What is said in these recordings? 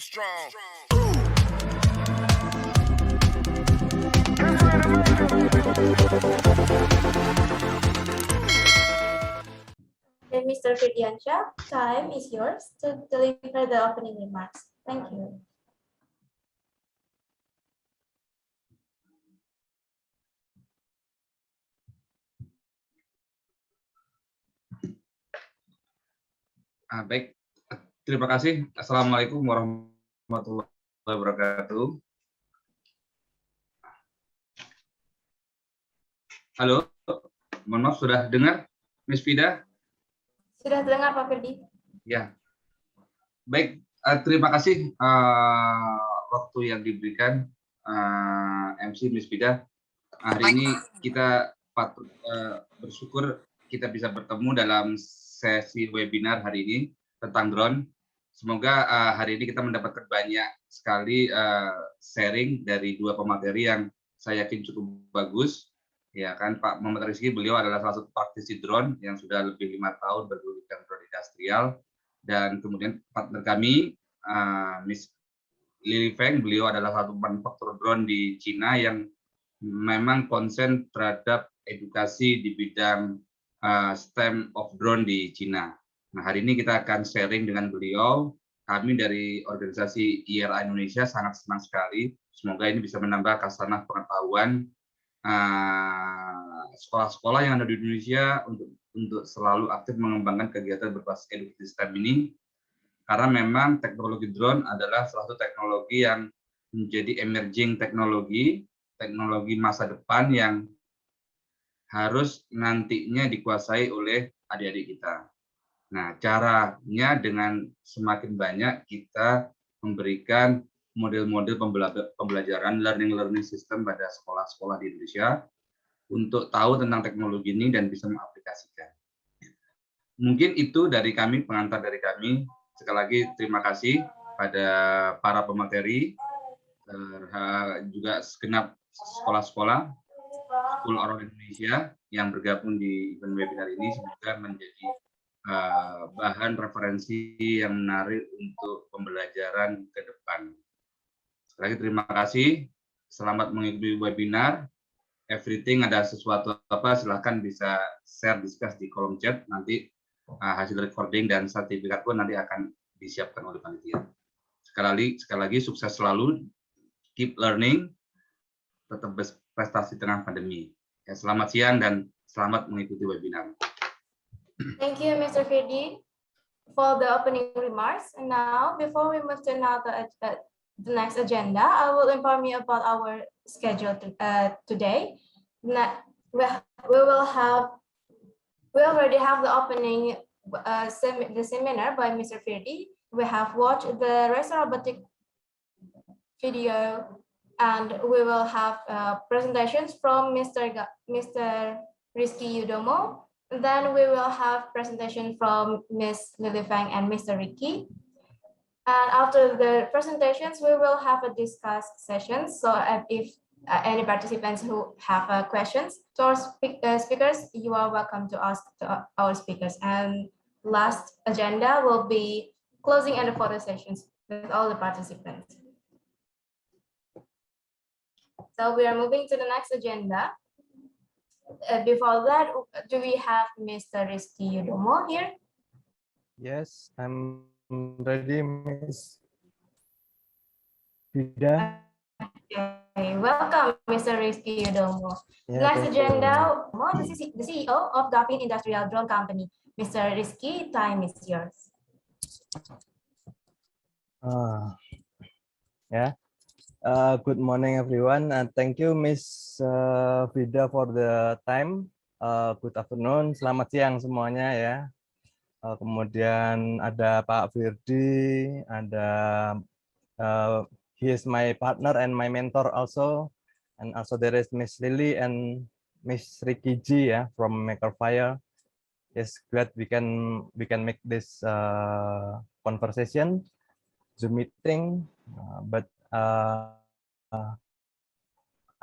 And Mr. Firdiansyah, time is yours to deliver the opening remarks. Thank you. Baik, terima kasih. Assalamualaikum warahmatullahi wabarakatuh. Halo, mohon maaf, sudah dengar, Miss Fida? Sudah dengar, Pak Firdi? Ya, baik. Terima kasih waktu yang diberikan MC Miss Fida. Hari ini kita patut bersyukur kita bisa bertemu dalam sesi webinar hari ini tentang drone. Semoga hari ini kita mendapatkan banyak sekali sharing dari dua pemateri yang saya yakin cukup bagus. Ya kan, Pak Muhammad Rizky, beliau adalah salah satu praktisi drone yang sudah lebih 5 tahun bergelut di drone industrial. Dan kemudian partner kami, Miss Lily Feng, beliau adalah satu manufaktur drone di Cina yang memang konsen terhadap edukasi di bidang STEM of drone di Cina. Nah, hari ini kita akan sharing dengan beliau. Kami dari organisasi IRA Indonesia sangat senang sekali. Semoga ini bisa menambah kasanah pengetahuan sekolah-sekolah yang ada di Indonesia untuk selalu aktif mengembangkan kegiatan berbasis edukasi STEM ini. Karena memang teknologi drone adalah salah satu teknologi yang menjadi emerging teknologi masa depan yang harus nantinya dikuasai oleh adik-adik kita. Nah, caranya dengan semakin banyak kita memberikan model-model pembelajaran learning system pada sekolah-sekolah di Indonesia untuk tahu tentang teknologi ini dan bisa mengaplikasikan. Mungkin itu dari kami, pengantar dari kami. Sekali lagi terima kasih pada para pemateri, juga segenap sekolah-sekolah School of Indonesia yang bergabung di event webinar ini. Semoga menjadi bahan referensi yang menarik untuk pembelajaran ke depan. Sekali lagi terima kasih. Selamat mengikuti webinar. Everything, ada sesuatu apa, silahkan bisa share, discuss di kolom chat. Nanti hasil recording dan sertifikat pun nanti akan disiapkan oleh panitia. Sekali lagi sukses selalu. Keep learning. Tetap berprestasi tengah pandemi. Ya, selamat siang dan selamat mengikuti webinar. Thank you, Mr. Firdi, for the opening remarks. And now, before we move to the next agenda, I will inform you about our schedule today. We already have the opening the seminar by Mr. Firdi. We have watched the Racer Robotic video, and we will have presentations from Mr. Rizky Yudomo. Then we will have presentation from Ms. Lily Fang and Mr. Ricky. And after the presentations, we will have a discuss session. So if any participants who have questions to our speakers, you are welcome to ask to our speakers. And last agenda will be closing and the photo sessions with all the participants. So we are moving to the next agenda. Before that, do we have Mr. Rizky Yudomo here? Yes, I'm ready, Miss Vida. Okay, welcome, Mr. Rizky Yudomo. Yeah, Next agenda, the CEO of Dapin Industrial Drone Company. Mr. Rizky, time is yours. Good morning, everyone. Thank you, Miss Vida, for the time. Good afternoon, selamat siang semuanya ya. Kemudian ada Pak Firdi, ada he is my partner and my mentor also, and also there is Miss Lily and Miss Ricky G from Makerfire. Yes, glad we can make this conversation, Zoom meeting, but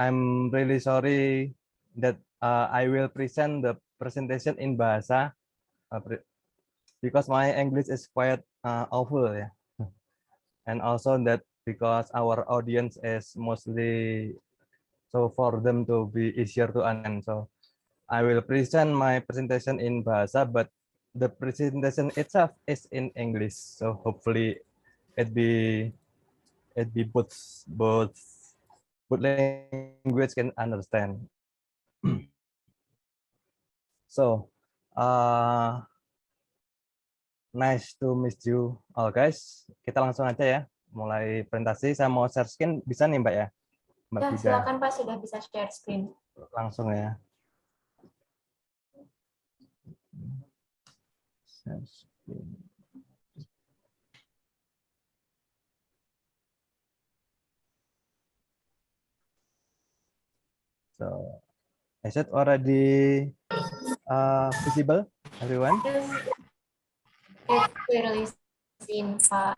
I'm really sorry that I will present the presentation in Bahasa because my English is quite awful ya. and also that because our audience is mostly so for them to be easier to understand. So I will present my presentation in Bahasa, but the presentation itself is in English. So hopefully it be both language can understand. So nice to meet you all guys. Kita langsung aja ya, mulai presentasi. Saya mau share screen, bisa nih Mbak ya? Mbak Ya, Vida. silakan Pak, sudah bisa share screen. Langsung ya. Share screen. So, is it already visible, everyone? Yes, it's clearly seen, Pak.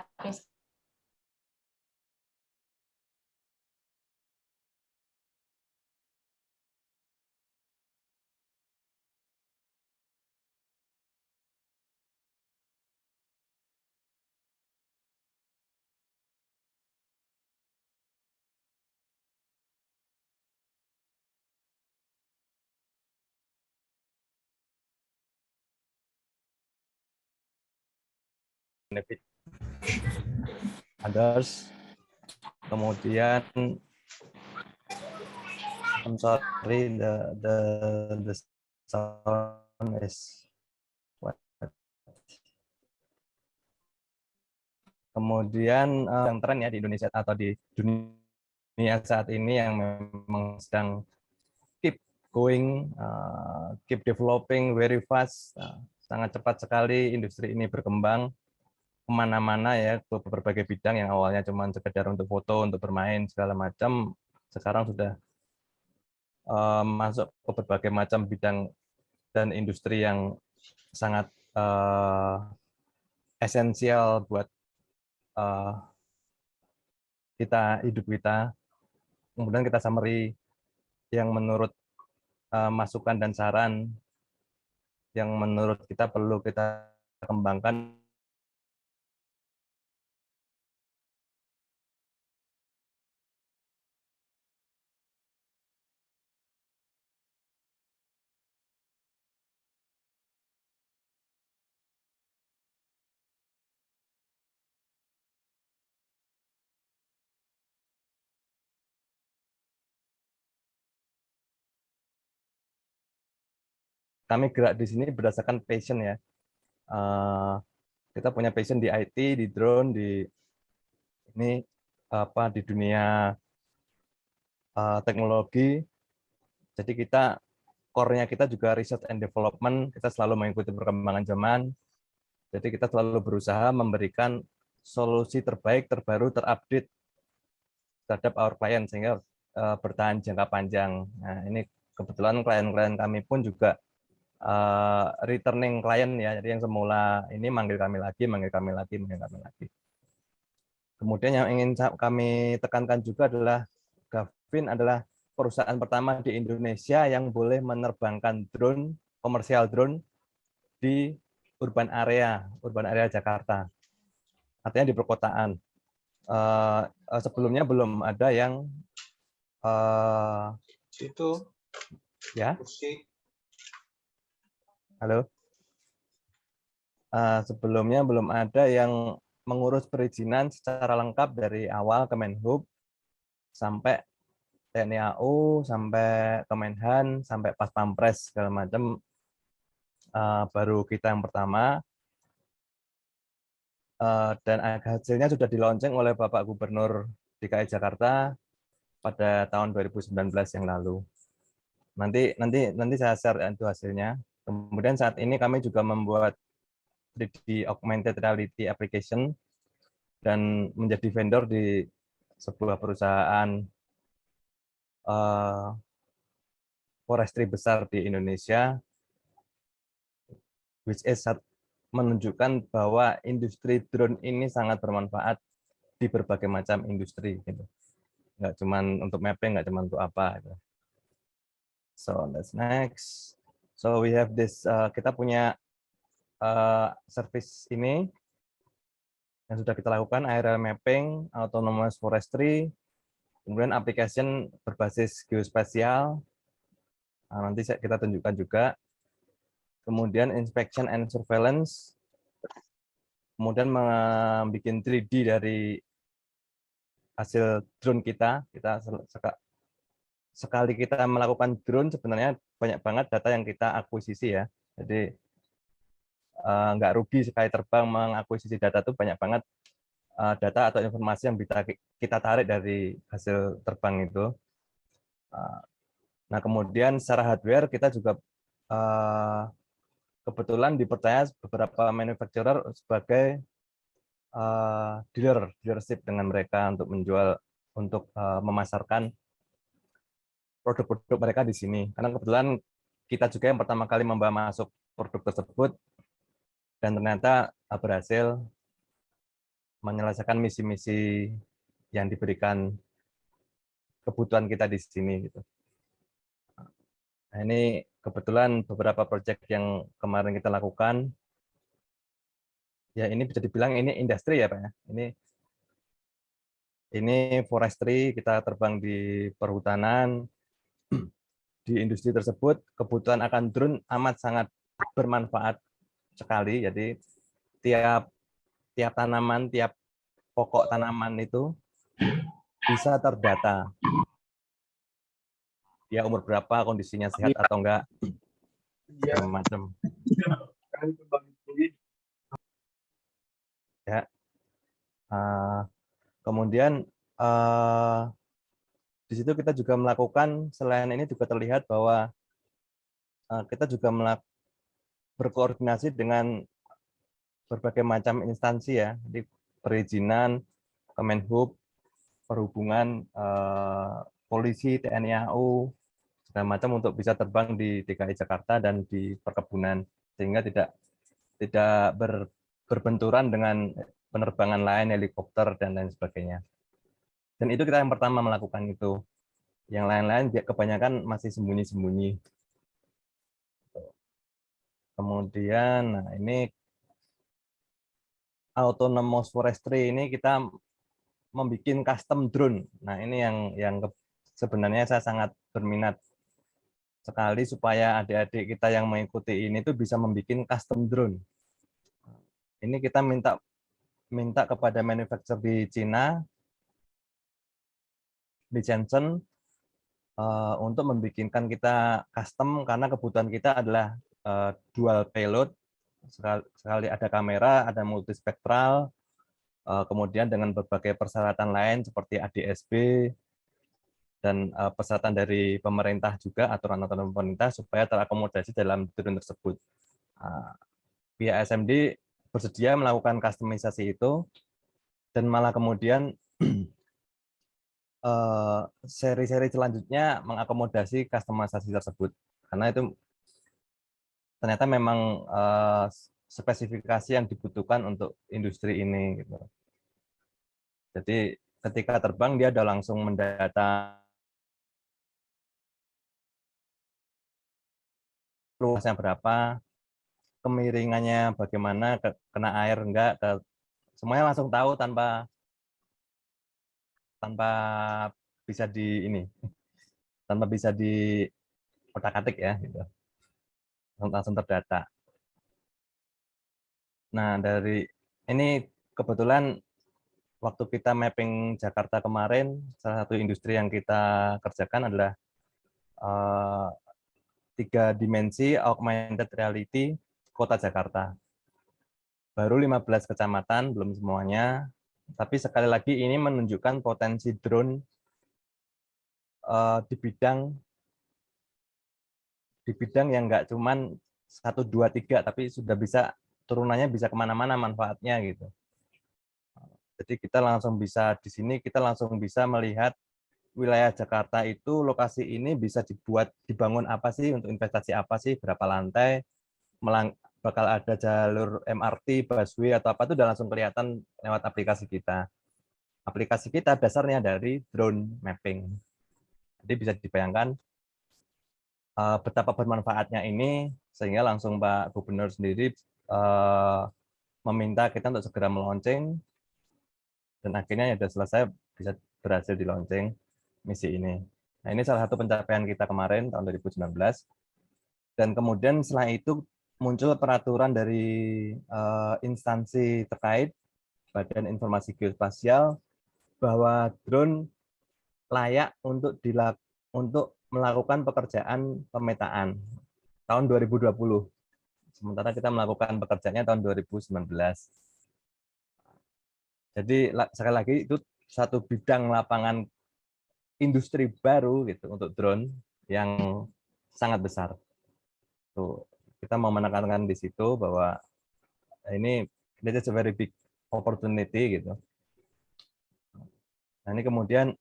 Benefit others. Kemudian I'm sorry the sound is what. Kemudian yang tren ya di Indonesia atau di dunia saat ini yang memang sedang keep going, keep developing very fast, sangat cepat sekali industri ini berkembang kemana-mana ya, ke berbagai bidang yang awalnya cuma sekedar untuk foto, untuk bermain segala macam, sekarang sudah masuk ke berbagai macam bidang dan industri yang sangat esensial buat kita, hidup kita. Kemudian kita summary yang menurut masukan dan saran yang menurut kita perlu kita kembangkan. Kami gerak di sini berdasarkan passion ya. Kita punya passion di IT, di drone, di ini apa di dunia teknologi. Jadi kita core-nya kita juga research and development. Kita selalu mengikuti perkembangan zaman. Jadi kita selalu berusaha memberikan solusi terbaik, terbaru, terupdate terhadap our client sehingga bertahan jangka panjang. Nah, ini kebetulan klien-klien kami pun juga returning client ya, jadi yang semula ini manggil kami lagi, manggil kami lagi, manggil kami lagi. Kemudian yang ingin kami tekankan juga adalah Gavin adalah perusahaan pertama di Indonesia yang boleh menerbangkan drone, komersial drone di urban area Jakarta. Artinya di perkotaan. Sebelumnya belum ada yang itu ya. Halo. Sebelumnya belum ada yang mengurus perizinan secara lengkap dari awal Kemenhub sampai TNI AU, sampai Kemenhan, sampai Pas Pampres segala macam. Baru kita yang pertama. Dan hasilnya sudah di-launching oleh Bapak Gubernur DKI Jakarta pada tahun 2019 yang lalu. Nanti saya share itu hasilnya. Kemudian saat ini kami juga membuat 3D augmented reality application dan menjadi vendor di sebuah perusahaan forestry besar di Indonesia, which is menunjukkan bahwa industri drone ini sangat bermanfaat di berbagai macam industri. Gitu. Nggak cuma untuk mapping, nggak cuma untuk apa. Gitu. So that's next. So we have this, kita punya service ini yang sudah kita lakukan, aerial mapping, autonomous forestry, kemudian application berbasis geospasial, nanti kita tunjukkan juga, kemudian inspection and surveillance, kemudian membuat 3D dari hasil drone kita sekali kita melakukan drone sebenarnya banyak banget data yang kita akuisisi ya. Jadi nggak rugi sekali terbang mengakuisisi data itu banyak banget data atau informasi yang bisa kita tarik dari hasil terbang itu. Nah kemudian secara hardware kita juga kebetulan dipercaya beberapa manufacturer sebagai dealership dengan mereka untuk menjual, untuk memasarkan produk-produk mereka di sini. Karena kebetulan kita juga yang pertama kali membawa masuk produk tersebut dan ternyata berhasil menyelesaikan misi-misi yang diberikan kebutuhan kita di sini gitu. Nah, ini kebetulan beberapa proyek yang kemarin kita lakukan. Ya ini bisa dibilang ini industri ya Pak ya. Ini forestry, kita terbang di perhutanan. Di industri tersebut kebutuhan akan drone amat sangat bermanfaat sekali. Jadi tiap tanaman, tiap pokok tanaman itu bisa terdata. Dia umur berapa, kondisinya sehat atau enggak, macam. Ya. Kemudian di situ kita juga melakukan, selain ini juga terlihat bahwa kita juga berkoordinasi dengan berbagai macam instansi ya, di perizinan, Kemenhub, perhubungan, polisi, TNI AU, segala macam untuk bisa terbang di DKI Jakarta dan di perkebunan, sehingga tidak berbenturan dengan penerbangan lain, helikopter dan lain sebagainya. Dan itu kita yang pertama melakukan itu. Yang lain-lain kebanyakan masih sembunyi-sembunyi. Kemudian, nah ini autonomous forestry ini kita membuat custom drone. Nah ini yang sebenarnya saya sangat berminat sekali supaya adik-adik kita yang mengikuti ini tuh bisa membuat custom drone. Ini kita minta kepada manufacturer di Cina, di Shenzhen, untuk membikinkan kita custom karena kebutuhan kita adalah dual payload, sekali ada kamera, ada multispektral, kemudian dengan berbagai persyaratan lain seperti ADSB dan persyaratan dari pemerintah juga, aturan-aturan pemerintah supaya terakomodasi dalam drone tersebut. Pihak SMD bersedia melakukan kustomisasi itu dan malah kemudian seri-seri selanjutnya mengakomodasi kustomisasi tersebut karena itu ternyata memang spesifikasi yang dibutuhkan untuk industri ini gitu. Jadi ketika terbang dia udah langsung mendata luasnya berapa, kemiringannya bagaimana, kena air enggak, semuanya langsung tahu tanpa bisa di otak-atik ya gitu. Langsung terdata. Nah, dari ini kebetulan waktu kita mapping Jakarta kemarin, salah satu industri yang kita kerjakan adalah 3 dimensi augmented reality Kota Jakarta. Baru 15 kecamatan, belum semuanya. Tapi sekali lagi ini menunjukkan potensi drone di bidang yang nggak cuman 1, 2, 3, tapi sudah bisa turunannya bisa kemana-mana manfaatnya gitu. Jadi kita langsung bisa di sini kita langsung bisa melihat wilayah Jakarta itu lokasi ini bisa dibangun apa sih, untuk investasi apa sih, berapa lantai, bakal ada jalur MRT, busway atau apa itu udah langsung kelihatan lewat aplikasi kita. Aplikasi kita dasarnya dari drone mapping. Jadi bisa dibayangkan betapa bermanfaatnya ini sehingga langsung Pak Gubernur sendiri meminta kita untuk segera melaunching dan akhirnya ya sudah selesai, bisa berhasil di launching misi ini. Nah, ini salah satu pencapaian kita kemarin tahun 2019. Dan kemudian setelah itu muncul peraturan dari instansi terkait, Badan Informasi Geospasial, bahwa drone layak untuk melakukan pekerjaan pemetaan tahun 2020. Sementara kita melakukan pekerjaannya tahun 2019. Jadi sekali lagi itu satu bidang lapangan industri baru gitu untuk drone yang sangat besar. Tuh, kita mau menekankan di situ bahwa ini this is a very big opportunity gitu. Nah, ini kemudian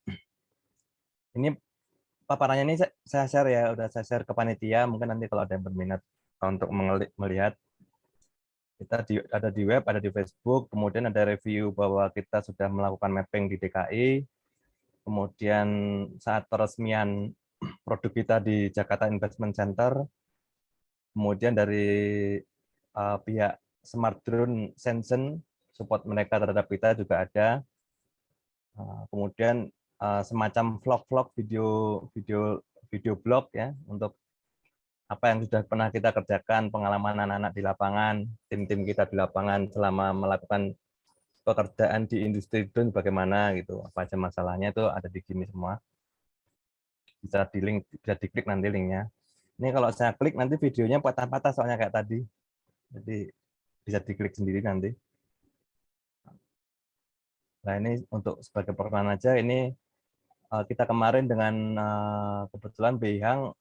ini paparannya ini saya share ya, udah saya share ke panitia, mungkin nanti kalau ada yang berminat untuk melihat, kita ada di web, ada di Facebook, kemudian ada review bahwa kita sudah melakukan mapping di DKI, kemudian saat peresmian produk kita di Jakarta Investment Center, kemudian dari pihak Smart Drone Sensen, support mereka terhadap kita juga ada, kemudian semacam vlog-vlog, video blog ya, untuk apa yang sudah pernah kita kerjakan, pengalaman anak-anak di lapangan, tim-tim kita di lapangan selama melakukan pekerjaan di industri drone bagaimana gitu, apa aja masalahnya itu ada di sini semua. Bisa diklik nanti linknya. Ini kalau saya klik nanti videonya patah-patah soalnya kayak tadi. Jadi bisa diklik sendiri nanti. Nah, ini untuk sebagai perkenalan aja, ini kita kemarin dengan kebetulan Beihang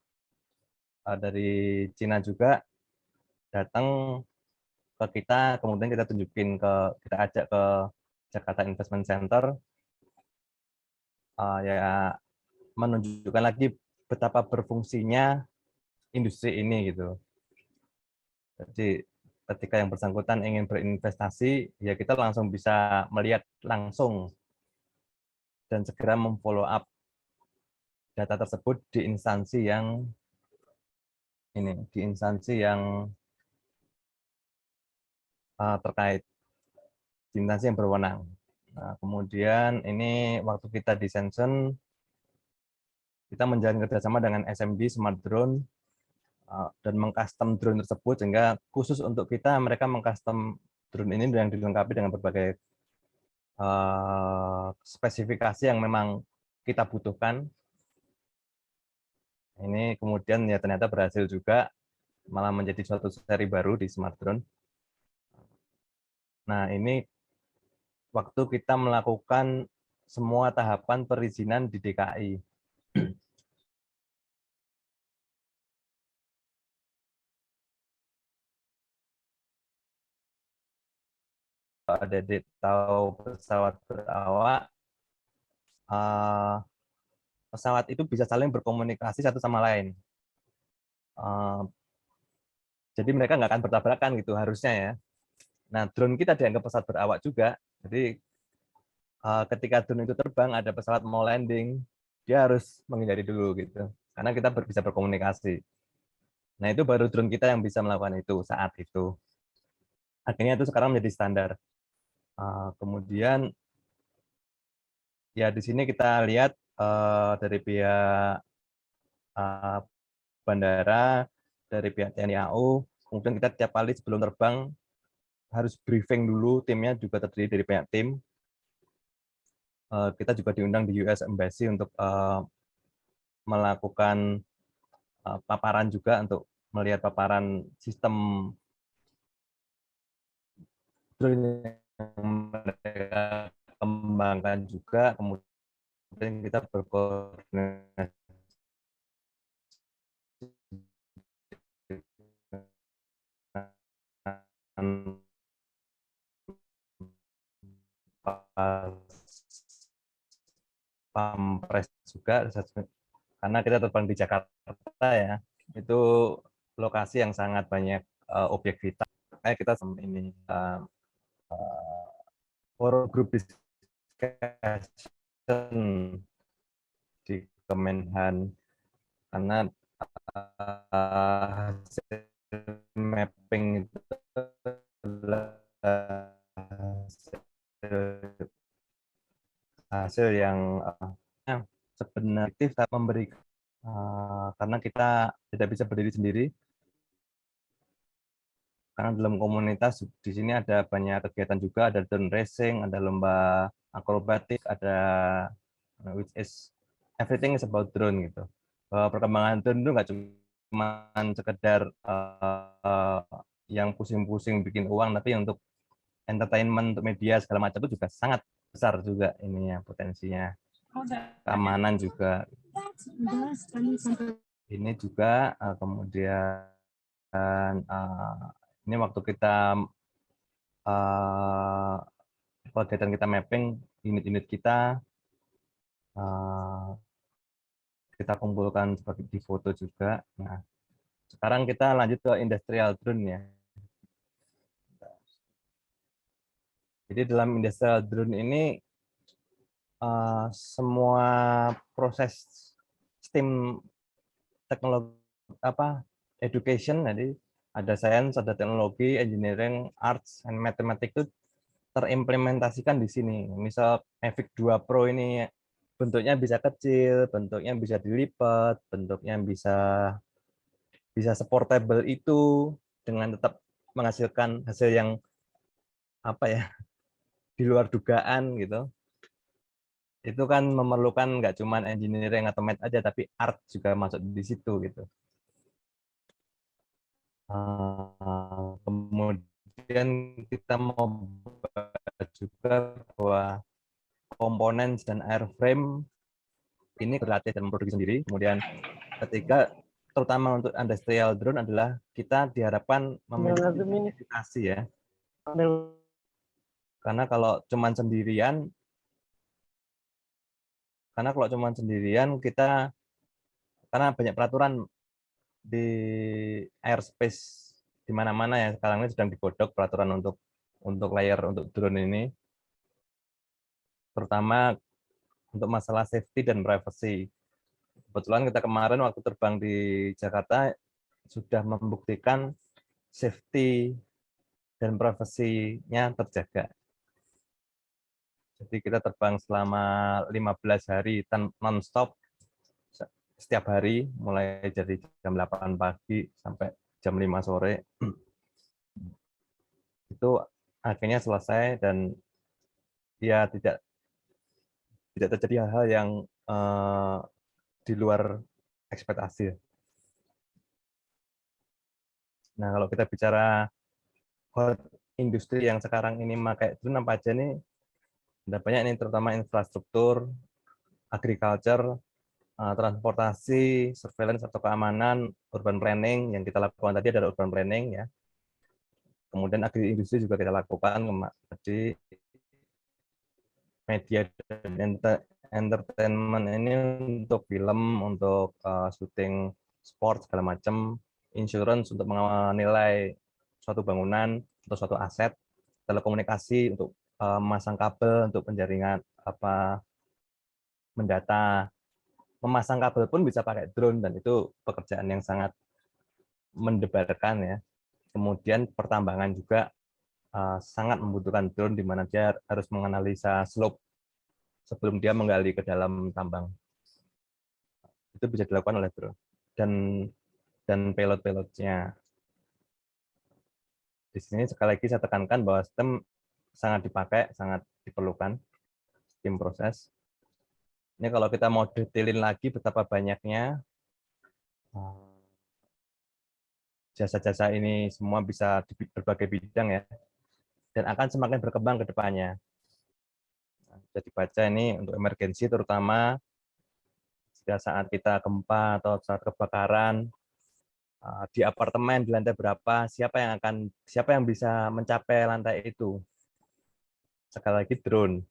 dari Cina juga datang ke kita, kemudian kita kita ajak ke Jakarta Investment Center, ya menunjukkan lagi betapa berfungsinya industri ini gitu. Jadi ketika yang bersangkutan ingin berinvestasi, ya kita langsung bisa melihat langsung dan segera memfollow up data tersebut di instansi yang terkait, di instansi yang berwenang. Nah, kemudian ini waktu kita di Sensen, kita menjalin kerjasama dengan SMD Smart Drone dan mengcustom drone tersebut, sehingga khusus untuk kita mereka mengcustom drone ini yang dilengkapi dengan berbagai spesifikasi yang memang kita butuhkan. Ini kemudian ya ternyata berhasil juga, malah menjadi suatu seri baru di Smart Drone. Nah, ini waktu kita melakukan semua tahapan perizinan di DKI. Ada tahu pesawat berawak, pesawat itu bisa saling berkomunikasi satu sama lain. Jadi mereka nggak akan bertabrakan gitu harusnya ya. Nah, drone kita dianggap pesawat berawak juga. Jadi ketika drone itu terbang, ada pesawat mau landing, dia harus menghindari dulu gitu. Karena kita bisa berkomunikasi. Nah, itu baru drone kita yang bisa melakukan itu saat itu. Akhirnya itu sekarang menjadi standar. Kemudian ya di sini kita lihat dari pihak bandara, dari pihak TNI AU, kemudian kita tiap kali sebelum terbang harus briefing dulu, timnya juga terdiri dari banyak tim. Kita juga diundang di US Embassy untuk melakukan paparan juga, untuk melihat paparan sistem drone yang mereka kembangkan juga. Kemudian kita berkoordinasi Pampres juga, karena kita terbang di Jakarta ya, itu lokasi yang sangat banyak objek vital. Kita ini forum group discussion di Kemenhan, karena hasil mapping itu adalah hasil hasil yang sebenarnya tak memberikan karena kita tidak bisa berdiri sendiri. Karena dalam komunitas di sini ada banyak kegiatan juga, ada drone racing, ada lomba akrobatik, ada which is everything is about drone gitu. Perkembangan drone itu nggak cuma sekedar yang pusing-pusing bikin uang, tapi untuk entertainment, untuk media segala macam itu juga sangat besar juga ininya potensinya. Keamanan juga. Ini juga kemudian ini waktu kita kegiatan kita mapping unit-unit kita kumpulkan seperti di foto juga. Nah, sekarang kita lanjut ke industrial drone ya. Jadi dalam industrial drone ini semua proses STEM teknologi education, jadi ada sains, ada teknologi, engineering, arts, and mathematics itu terimplementasikan di sini. Misal Mavic 2 Pro ini bentuknya bisa kecil, bentuknya bisa dilipat, bentuknya bisa supportable itu dengan tetap menghasilkan hasil yang di luar dugaan gitu. Itu kan memerlukan nggak cuma engineering atau math aja, tapi art juga masuk di situ gitu. Kemudian kita mau bahas juga bahwa komponen dan airframe ini berlatih dan memproduksi sendiri. Kemudian ketiga, terutama untuk industrial drone adalah kita diharapkan memiliki sertifikasi ya. Karena kalau cuma sendirian kita, karena banyak peraturan di airspace di mana-mana yang sekarang ini sedang digodok peraturan untuk layer untuk drone ini, terutama untuk masalah safety dan privacy. Kebetulan kita kemarin waktu terbang di Jakarta sudah membuktikan safety dan privasinya terjaga. Jadi kita terbang selama 15 hari non-stop setiap hari, mulai dari jam 8 pagi sampai jam 5 sore. Itu akhirnya selesai dan ya tidak terjadi hal-hal yang di luar ekspektasi. Nah, kalau kita bicara industri yang sekarang ini pakai drone apa aja nih? Ada banyak nih, terutama infrastruktur, agriculture, transportasi, surveillance atau keamanan, urban planning. Yang kita lakukan tadi adalah urban planning ya. Kemudian agri-industri juga kita lakukan, jadi media dan entertainment ini untuk film, untuk syuting sport segala macam, insurance untuk menilai suatu bangunan atau suatu aset, telekomunikasi untuk memasang kabel untuk penjaringan mendata, memasang kabel pun bisa pakai drone dan itu pekerjaan yang sangat mendebarkan ya. Kemudian pertambangan juga sangat membutuhkan drone di mana dia harus menganalisa slope sebelum dia menggali ke dalam tambang. Itu bisa dilakukan oleh drone dan pilot-pilotnya. Di sini sekali lagi saya tekankan bahwa STEM sangat dipakai, sangat diperlukan tim proses. Ini kalau kita mau detailin lagi betapa banyaknya jasa-jasa ini semua bisa di berbagai bidang ya, dan akan semakin berkembang ke depannya. Bisa dibaca ini untuk emergensi, terutama jika saat kita gempa atau saat kebakaran di apartemen di lantai berapa, siapa yang bisa mencapai lantai itu. Sekali lagi drone.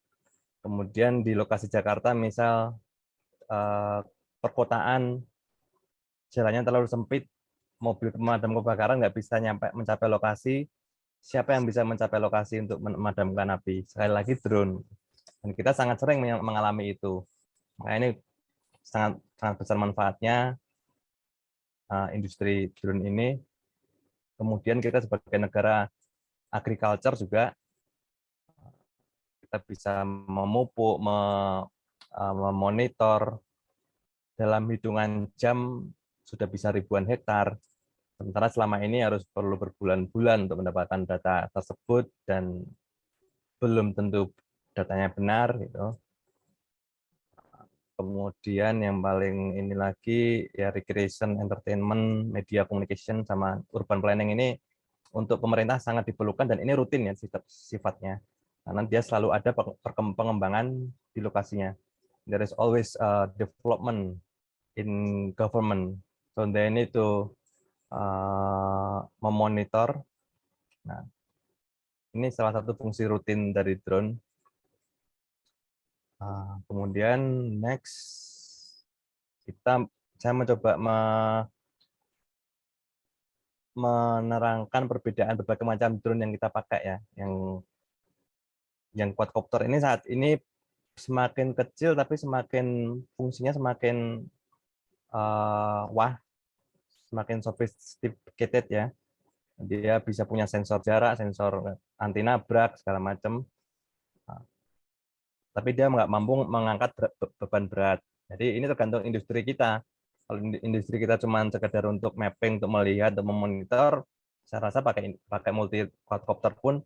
Kemudian di lokasi Jakarta misal perkotaan jalannya terlalu sempit, mobil pemadam kebakaran nggak bisa mencapai lokasi, siapa yang bisa mencapai lokasi untuk memadamkan api? Sekali lagi drone. Dan kita sangat sering mengalami itu. Makanya ini sangat besar manfaatnya industri drone ini. Kemudian kita sebagai negara agriculture juga kita bisa memupuk, memonitor dalam hitungan jam sudah bisa ribuan hektar. Sementara selama ini harus perlu berbulan-bulan untuk mendapatkan data tersebut dan belum tentu datanya benar gitu. Kemudian yang paling ini lagi ya recreation, entertainment, media communication sama urban planning ini untuk pemerintah sangat diperlukan dan ini rutin ya sifatnya. Karena dia selalu ada pengembangan di lokasinya. There is always development in government. So they need to memonitor. Nah, ini salah satu fungsi rutin dari drone. Kemudian next saya mencoba menerangkan perbedaan berbagai macam drone yang kita pakai ya. Yang quadcopter ini saat ini semakin kecil tapi semakin fungsinya semakin semakin sophisticated ya. Dia bisa punya sensor jarak, sensor anti nabrak segala macam. Tapi dia nggak mampu mengangkat beban berat. Jadi ini tergantung industri kita. Kalau industri kita cuma sekedar untuk mapping, untuk melihat, untuk memonitor, saya rasa pakai multi quadcopter pun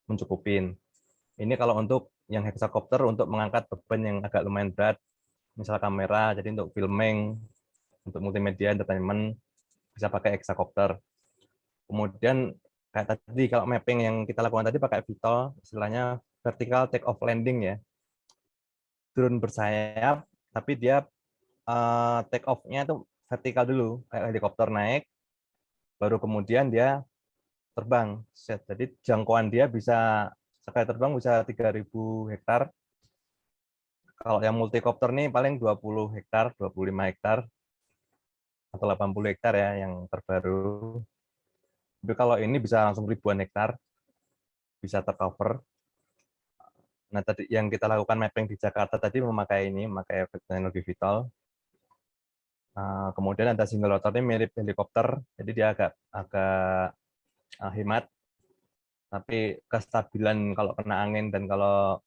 mencukupin. Ini kalau untuk yang hexacopter untuk mengangkat beban yang agak lumayan berat, misal kamera, jadi untuk filming, untuk multimedia, entertainment, bisa pakai hexacopter. Kemudian kayak tadi kalau mapping yang kita lakukan tadi pakai VTOL, istilahnya vertical take off landing ya. Drone bersayap, tapi dia take off-nya itu vertikal dulu, kayak helikopter naik, baru kemudian dia terbang. Jadi jangkauan dia bisa sekali terbang bisa 3.000 hektar. Kalau yang multikopter nih paling 20 hektar, 25 hektar, atau 80 hektar ya yang terbaru. Tapi kalau ini bisa langsung ribuan hektar, bisa tercover. Nah, tadi yang kita lakukan mapping di Jakarta tadi memakai teknologi VTOL. Kemudian ada single rotor ini mirip helikopter, jadi dia agak hemat. Tapi kestabilan kalau kena angin dan kalau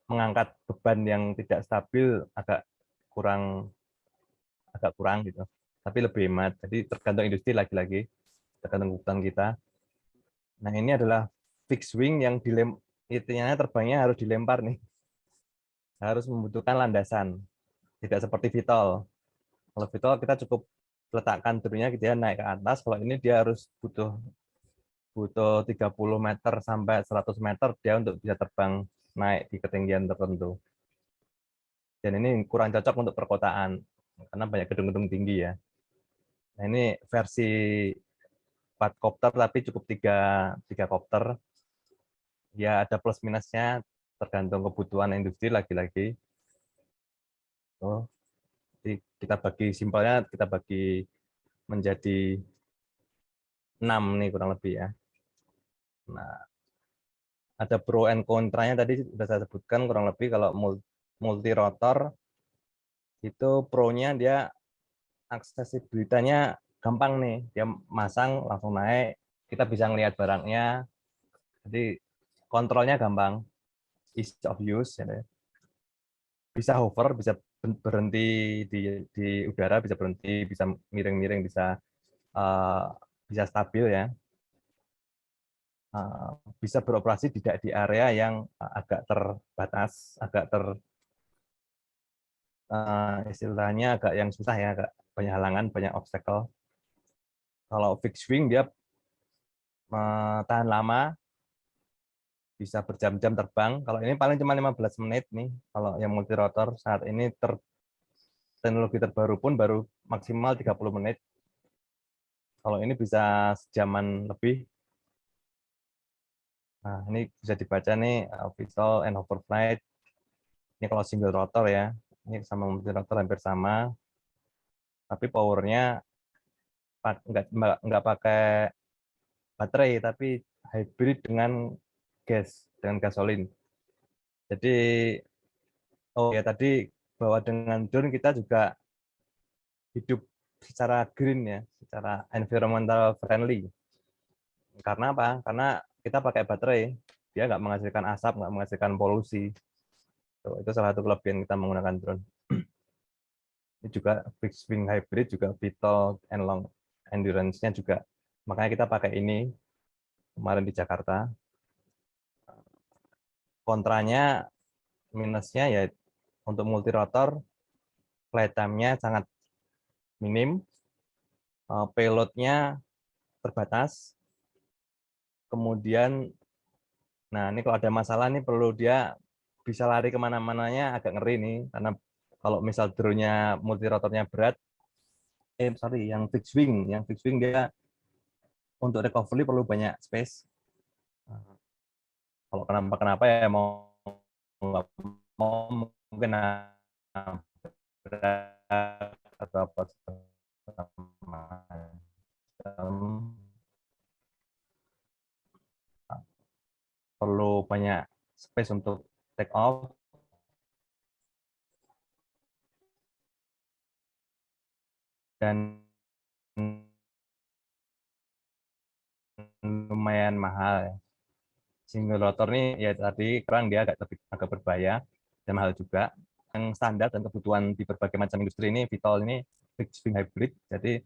mengangkat beban yang tidak stabil agak kurang gitu. Tapi lebih hemat. Jadi tergantung industri lagi-lagi, tergantung kebutuhan kita. Nah, ini adalah fixed wing yang intinya terbangnya harus dilempar nih. Harus membutuhkan landasan. Tidak seperti VTOL. Kalau VTOL kita cukup letakkan drone-nya dia naik ke atas. Kalau ini dia harus butuh 30 meter sampai 100 meter dia untuk bisa terbang naik di ketinggian tertentu. Dan ini kurang cocok untuk perkotaan karena banyak gedung-gedung tinggi ya. Nah, ini versi 4 kopter tapi cukup 3 kopter. Ya ada plus minusnya tergantung kebutuhan industri lagi-lagi. Jadi kita bagi simpelnya kita bagi menjadi 6 nih kurang lebih ya. Nah, ada pro and kontranya tadi sudah saya sebutkan kurang lebih. Kalau multi rotor itu pro-nya dia aksesibilitasnya gampang nih, dia masang langsung naik, kita bisa ngelihat barangnya, jadi kontrolnya gampang, ease of use, ya. Bisa hover, bisa berhenti di udara, bisa berhenti, bisa miring-miring, bisa stabil ya, bisa beroperasi tidak di area yang agak terbatas, istilahnya agak yang susah ya, agak banyak halangan, banyak obstacle. Kalau fixed wing dia tahan lama, bisa berjam-jam terbang. Kalau ini paling cuma 15 menit nih. Kalau yang multi rotor saat ini teknologi terbaru pun baru maksimal 30 menit. Kalau ini bisa sejaman lebih. Nah, ini bisa dibaca nih visual and overflight. Ini kalau single rotor ya. Ini sama multi rotor hampir sama. Tapi powernya nggak pakai baterai, tapi hybrid dengan gasolin. Jadi, oh ya tadi bahwa dengan drone kita juga hidup secara green ya, secara environmental friendly. Karena apa? Karena kita pakai baterai, dia nggak menghasilkan asap, nggak menghasilkan polusi. Itu salah satu kelebihan kita menggunakan drone. Ini juga fixed wing hybrid juga vital and long endurance-nya juga. Makanya kita pakai ini kemarin di Jakarta. Kontranya, minusnya ya untuk multi rotor flight time-nya sangat minim, payload-nya terbatas. Kemudian, nah ini kalau ada masalah nih perlu dia bisa lari kemana-mananya agak ngeri nih, karena kalau misal drone-nya multi rotornya berat, yang fixed wing dia untuk recovery perlu banyak space. Kalau kenapa ya mau nggak mau mungkin atau apa perlu banyak space untuk take off dan lumayan mahal. Single rotor nih ya tadi kerang dia agak berbahaya dan mahal juga. Yang standar dan kebutuhan di berbagai macam industri ini Vitol ini fixed wing hybrid, jadi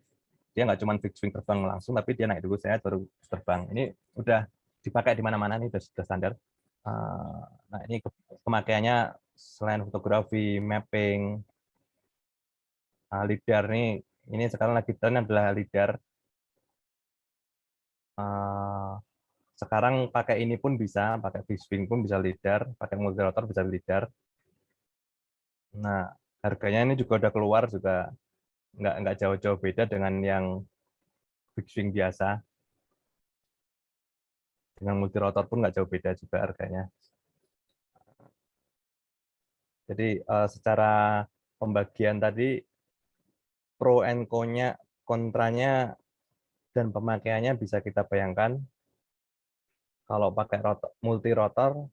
dia nggak cuma fixed wing terbang langsung, tapi dia naik dulu saya baru terbang. Ini udah dipakai di mana-mana nih, sudah standar. Nah ini pemakaiannya selain fotografi, mapping, lidar nih, ini sekarang lagi tren adalah lidar. Sekarang pakai ini pun bisa, pakai fixed wing pun bisa lidar, pakai multirotor bisa lidar. Nah, harganya ini juga udah keluar juga nggak jauh-jauh beda dengan yang fixed wing biasa. Dengan multirotor pun nggak jauh beda juga harganya. Jadi secara pembagian tadi pro and kontranya dan pemakaiannya bisa kita bayangkan. Kalau pakai multirotor,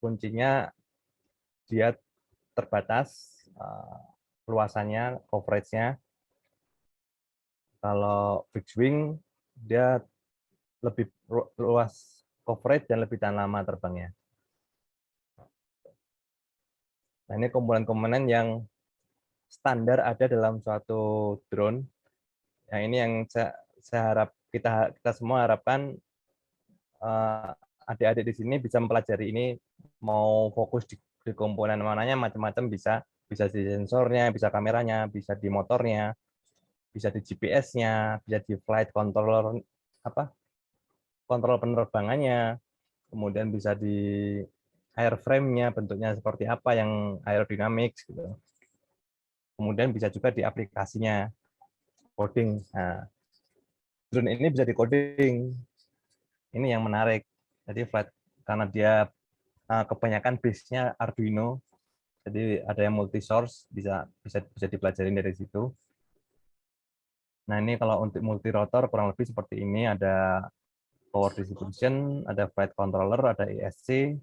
kuncinya dia terbatas luasannya, coverage-nya. Kalau fixed wing, dia lebih luas coverage dan lebih tahan lama terbangnya. Nah, ini komponen-komponen yang standar ada dalam suatu drone. Yang ini yang saya harap kita semua harapkan adik-adik di sini bisa mempelajari ini, mau fokus di komponen mananya macam-macam bisa di sensornya, bisa kameranya, bisa di motornya, bisa di GPS-nya, bisa di flight controller kontrol penerbangannya, kemudian bisa di airframe-nya bentuknya seperti apa yang aerodynamics gitu. Kemudian bisa juga di aplikasinya coding. Nah, drone ini bisa di coding. Ini yang menarik. Jadi flight karena dia kebanyakan base-nya Arduino, jadi ada yang multi source, bisa dipelajarin dari situ. Nah ini kalau untuk multi rotor kurang lebih seperti ini, ada power distribution, ada flight controller, ada ESC,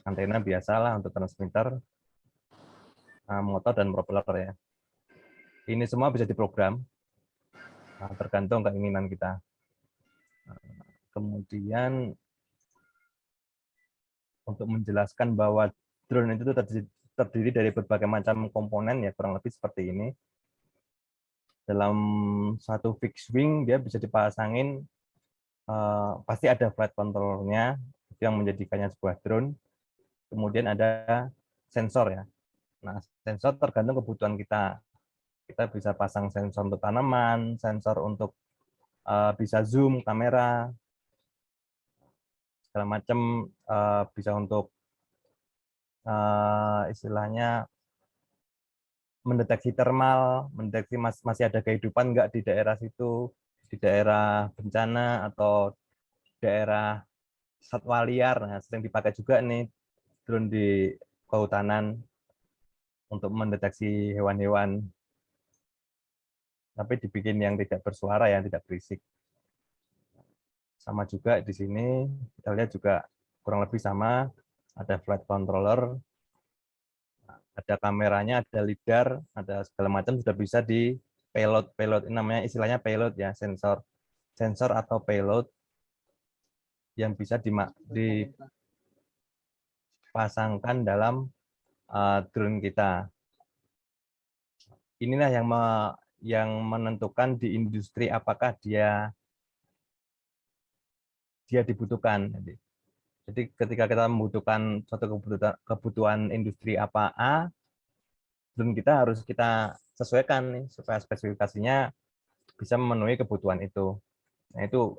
antena biasalah untuk transmitter, motor dan propeller ya. Ini semua bisa diprogram, tergantung keinginan kita. Kemudian untuk menjelaskan bahwa drone itu terdiri dari berbagai macam komponen ya kurang lebih seperti ini. Dalam satu fixed wing dia bisa dipasangin pasti ada flight controllernya itu yang menjadikannya sebuah drone. Kemudian ada sensor ya. Nah sensor tergantung kebutuhan kita. Kita bisa pasang sensor untuk tanaman, sensor untuk bisa zoom kamera, segala macam, bisa untuk istilahnya mendeteksi thermal, mendeteksi masih ada kehidupan nggak di daerah situ, di daerah bencana atau daerah satwa liar. Nah, sering dipakai juga nih drone di kehutanan untuk mendeteksi hewan-hewan, tapi dibikin yang tidak bersuara, yang tidak berisik. Sama juga di sini kita lihat juga kurang lebih sama, ada flight controller, ada kameranya, ada lidar, ada segala macam sudah bisa di payload. Ini namanya istilahnya payload ya, sensor atau payload. yang bisa dipasangkan dalam drone kita. Inilah yang menentukan di industri apakah dia dibutuhkan. Jadi ketika kita membutuhkan suatu kebutuhan industri apa A, drone kita harus kita sesuaikan nih supaya spesifikasinya bisa memenuhi kebutuhan itu. Nah, itu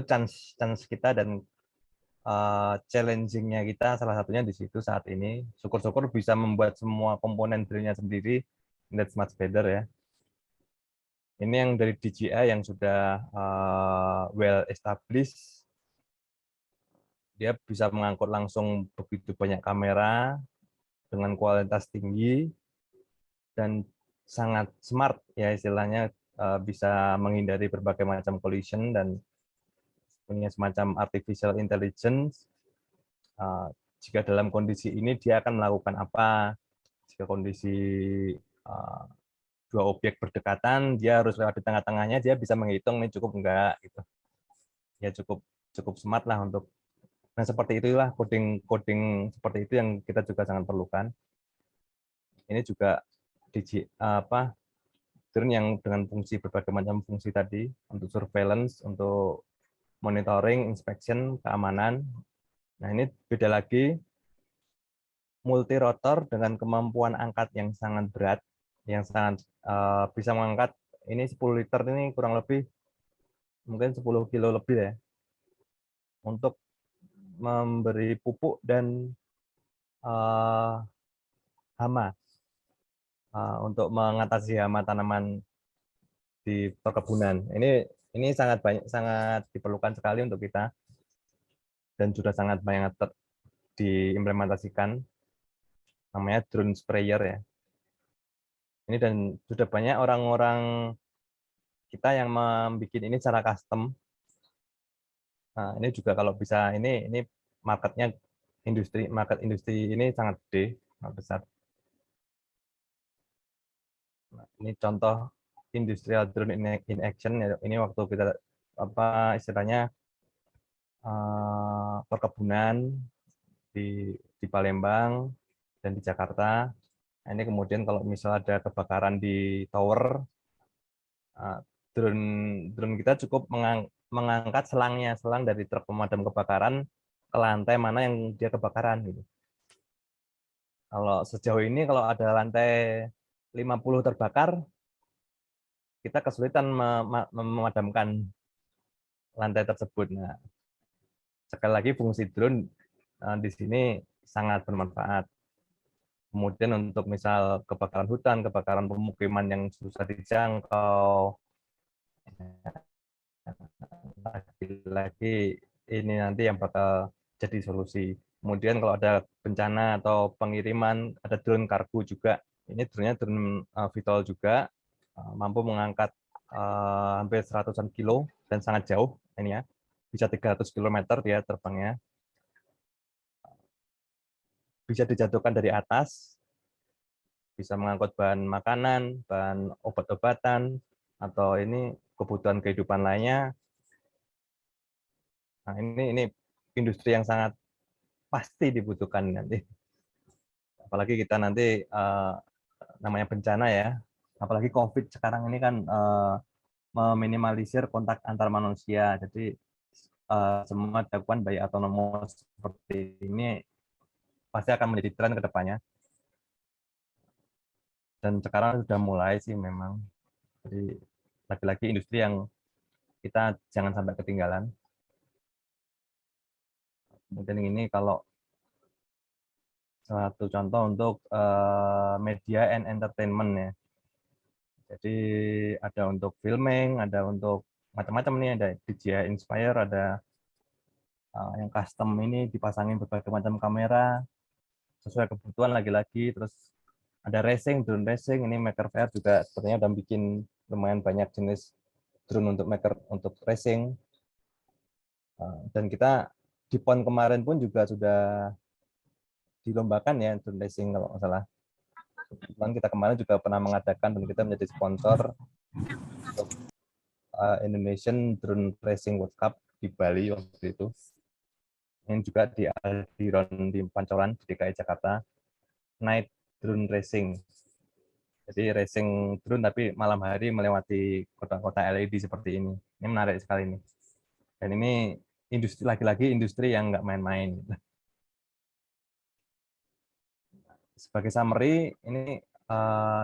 chance kita dan challenging-nya kita salah satunya di situ saat ini. Syukur-syukur bisa membuat semua komponen drone-nya sendiri. That's much better ya. Ini yang dari DJI yang sudah well established. Dia bisa mengangkut langsung begitu banyak kamera dengan kualitas tinggi dan sangat smart ya istilahnya, bisa menghindari berbagai macam collision dan punya semacam artificial intelligence. Jika dalam kondisi ini dia akan melakukan apa, jika kondisi dua objek berdekatan, dia harus lewat di tengah-tengahnya, dia bisa menghitung nih cukup enggak gitu. Ya cukup smart lah untuk. Nah seperti itulah coding seperti itu yang kita juga sangat perlukan. Ini juga drone yang dengan fungsi berbagai macam fungsi tadi untuk surveillance, untuk monitoring, inspection, keamanan. Nah ini beda lagi, multi rotor dengan kemampuan angkat yang sangat berat, yang sangat bisa mengangkat ini 10 liter ini kurang lebih mungkin 10 kilo lebih ya, untuk memberi pupuk dan hama, untuk mengatasi hama tanaman di perkebunan. Ini sangat diperlukan sekali untuk kita dan sudah sangat banyak diimplementasikan, namanya drone sprayer ya. Ini dan sudah banyak orang-orang kita yang membuat ini secara custom. Nah, ini juga kalau bisa ini market industri ini sangat gede, sangat besar. Nah, ini contoh industrial drone in action. Ini waktu kita istilahnya perkebunan di Palembang dan di Jakarta. Nah, ini kemudian kalau misal ada kebakaran di tower, drone kita cukup mengangkat selang dari truk pemadam kebakaran ke lantai mana yang dia kebakaran gitu. Kalau sejauh ini kalau ada lantai 50 terbakar, kita kesulitan memadamkan lantai tersebut. Nah, sekali lagi fungsi drone di sini sangat bermanfaat. Kemudian untuk misal kebakaran hutan, kebakaran pemukiman yang susah dijangkau, lagi-lagi ini nanti yang bakal jadi solusi. Kemudian kalau ada bencana atau pengiriman, ada drone kargo juga. Ini drone-nya drone VTOL juga, mampu mengangkat hampir 100-an kilo dan sangat jauh ini ya. Bisa 300 km dia terbangnya. Bisa dijatuhkan dari atas, bisa mengangkut bahan makanan, bahan obat-obatan, atau ini kebutuhan kehidupan lainnya. Nah, ini industri yang sangat pasti dibutuhkan nanti. Apalagi kita nanti namanya bencana ya, apalagi COVID sekarang ini kan meminimalisir kontak antar manusia. Jadi semua dilakukan by autonomous seperti ini pasti akan menjadi tren ke depannya. Dan sekarang sudah mulai sih memang. Jadi lagi-lagi industri yang kita jangan sampai ketinggalan. Kemudian ini kalau satu contoh untuk media and entertainment ya. Jadi ada untuk filming, ada untuk macam-macam nih, ada DJI Inspire, ada yang custom ini dipasangin berbagai macam kamera sesuai kebutuhan lagi-lagi. Terus ada racing, drone racing, ini Maker VR juga sepertinya udah bikin lumayan banyak jenis drone untuk racing. Dan kita di PON kemarin pun juga sudah dilombakan ya drone racing kalau nggak salah. Kita kemarin juga pernah mengadakan dan kita menjadi sponsor untuk Indonesian Drone Racing World Cup di Bali waktu itu. Ini juga di Aldiron di Pancoran di DKI Jakarta, night drone racing. Jadi racing drone tapi malam hari melewati kota-kota LED seperti ini. Ini menarik sekali nih. Dan ini industri, lagi-lagi industri yang nggak main-main. Sebagai summary, ini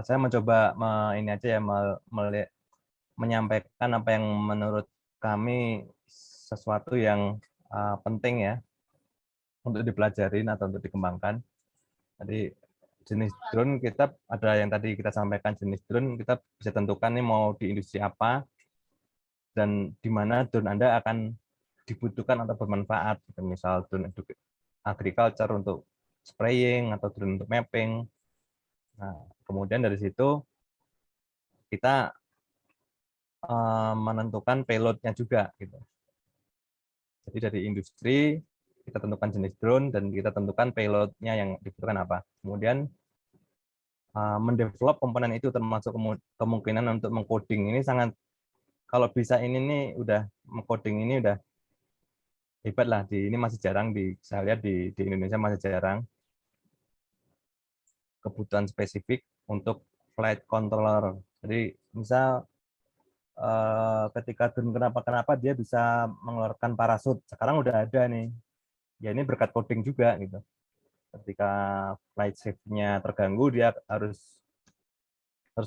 saya mencoba ini aja ya, menyampaikan apa yang menurut kami sesuatu yang penting ya untuk dipelajarin atau untuk dikembangkan. Jadi jenis drone kita ada yang tadi kita sampaikan, jenis drone kita bisa tentukan nih mau di industri apa dan di mana drone Anda akan dibutuhkan atau bermanfaat. Misal drone agriculture untuk spraying atau drone untuk mapping. Nah, kemudian dari situ kita menentukan payload-nya juga gitu. Jadi dari industri kita tentukan jenis drone dan kita tentukan payload-nya yang dibutuhkan apa. Kemudian mendevelop komponen itu termasuk kemungkinan untuk mengcoding ini sangat, kalau bisa ini nih udah mengcoding ini udah hebat lah. Ini masih jarang saya lihat di Indonesia masih jarang kebutuhan spesifik untuk flight controller. Jadi misal ketika drone kenapa dia bisa mengeluarkan parasut. Sekarang udah ada nih. Ya ini berkat coding juga gitu. Ketika flight safety-nya terganggu, dia harus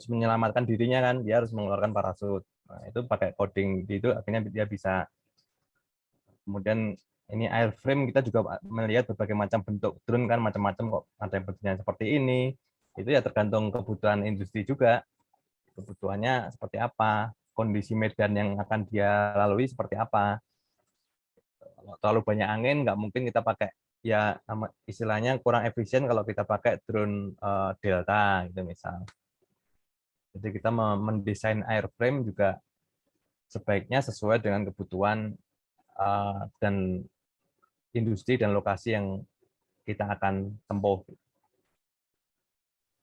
menyelamatkan dirinya kan, dia harus mengeluarkan parasut. Nah, itu pakai coding itu akhirnya dia bisa. Kemudian ini airframe, kita juga melihat berbagai macam bentuk drone kan, macam-macam kok. Ada yang bentuknya seperti ini. Itu ya tergantung kebutuhan industri juga. Kebutuhannya seperti apa, kondisi medan yang akan dia lalui seperti apa. Kalau terlalu banyak angin, nggak mungkin kita pakai, ya istilahnya kurang efisien kalau kita pakai drone Delta gitu misal. Jadi kita mendesain airframe juga sebaiknya sesuai dengan kebutuhan dan industri dan lokasi yang kita akan tempuh.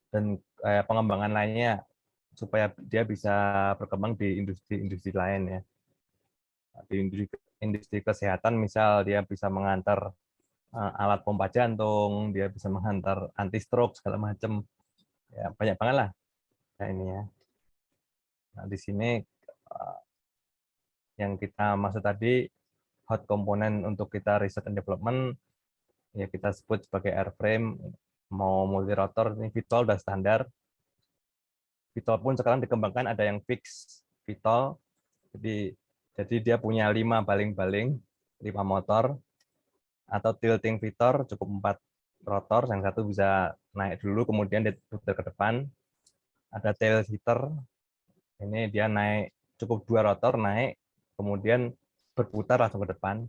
Dan pengembangan lainnya supaya dia bisa berkembang di industri-industri lain ya. Di industri kesehatan misal dia bisa mengantar alat pompa jantung, dia bisa menghantar anti stroke segala macam, ya banyak banget lah ya ini ya. Nah di sini yang kita maksud tadi hot component untuk kita research and development ya kita sebut sebagai airframe, mau multi rotor ini VTOL udah standar. VTOL pun sekarang dikembangkan ada yang fix VTOL, jadi dia punya 5 baling-baling, 5 motor, atau tilting fitur cukup 4 rotor, yang satu bisa naik dulu kemudian diputar ke depan. Ada tail heater, ini dia naik cukup 2 rotor naik kemudian berputar langsung ke depan.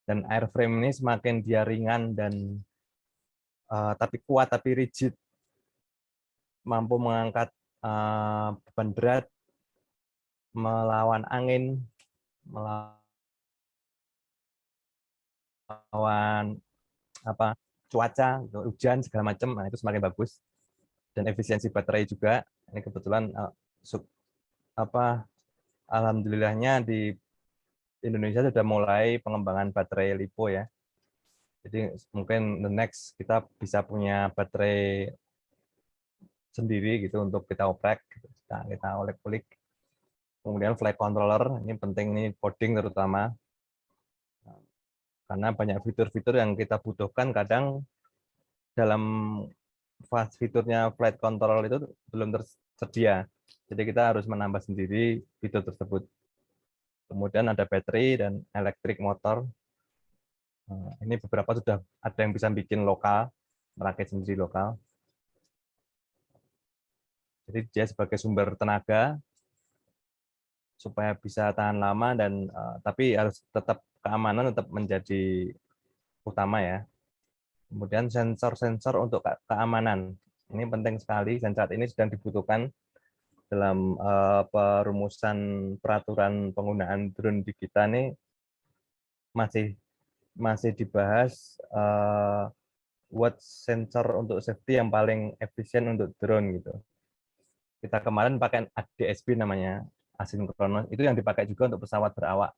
Dan airframe ini semakin dia ringan dan tapi kuat tapi rigid, mampu mengangkat beban berat, melawan angin, melawan cuaca, hujan segala macam, nah itu semakin bagus. Dan efisiensi baterai juga. Ini kebetulan alhamdulillahnya di Indonesia sudah mulai pengembangan baterai LiPo ya. Jadi mungkin the next kita bisa punya baterai sendiri gitu untuk kita oprek, kita olek-olik. Kemudian flight controller, ini penting nih, coding terutama. Karena banyak fitur-fitur yang kita butuhkan kadang dalam fiturnya flight control itu belum tersedia. Jadi kita harus menambah sendiri fitur tersebut. Kemudian ada baterai dan elektrik motor. Ini beberapa sudah ada yang bisa bikin lokal, merakit sendiri lokal. Jadi dia sebagai sumber tenaga supaya bisa tahan lama dan tapi harus tetap keamanan tetap menjadi utama ya. Kemudian sensor-sensor untuk keamanan. Ini penting sekali dan saat ini sedang dibutuhkan dalam perumusan peraturan penggunaan drone di kita nih, masih dibahas what sensor untuk safety yang paling efisien untuk drone gitu. Kita kemarin pakai DSB namanya, asinkronus, itu yang dipakai juga untuk pesawat berawak.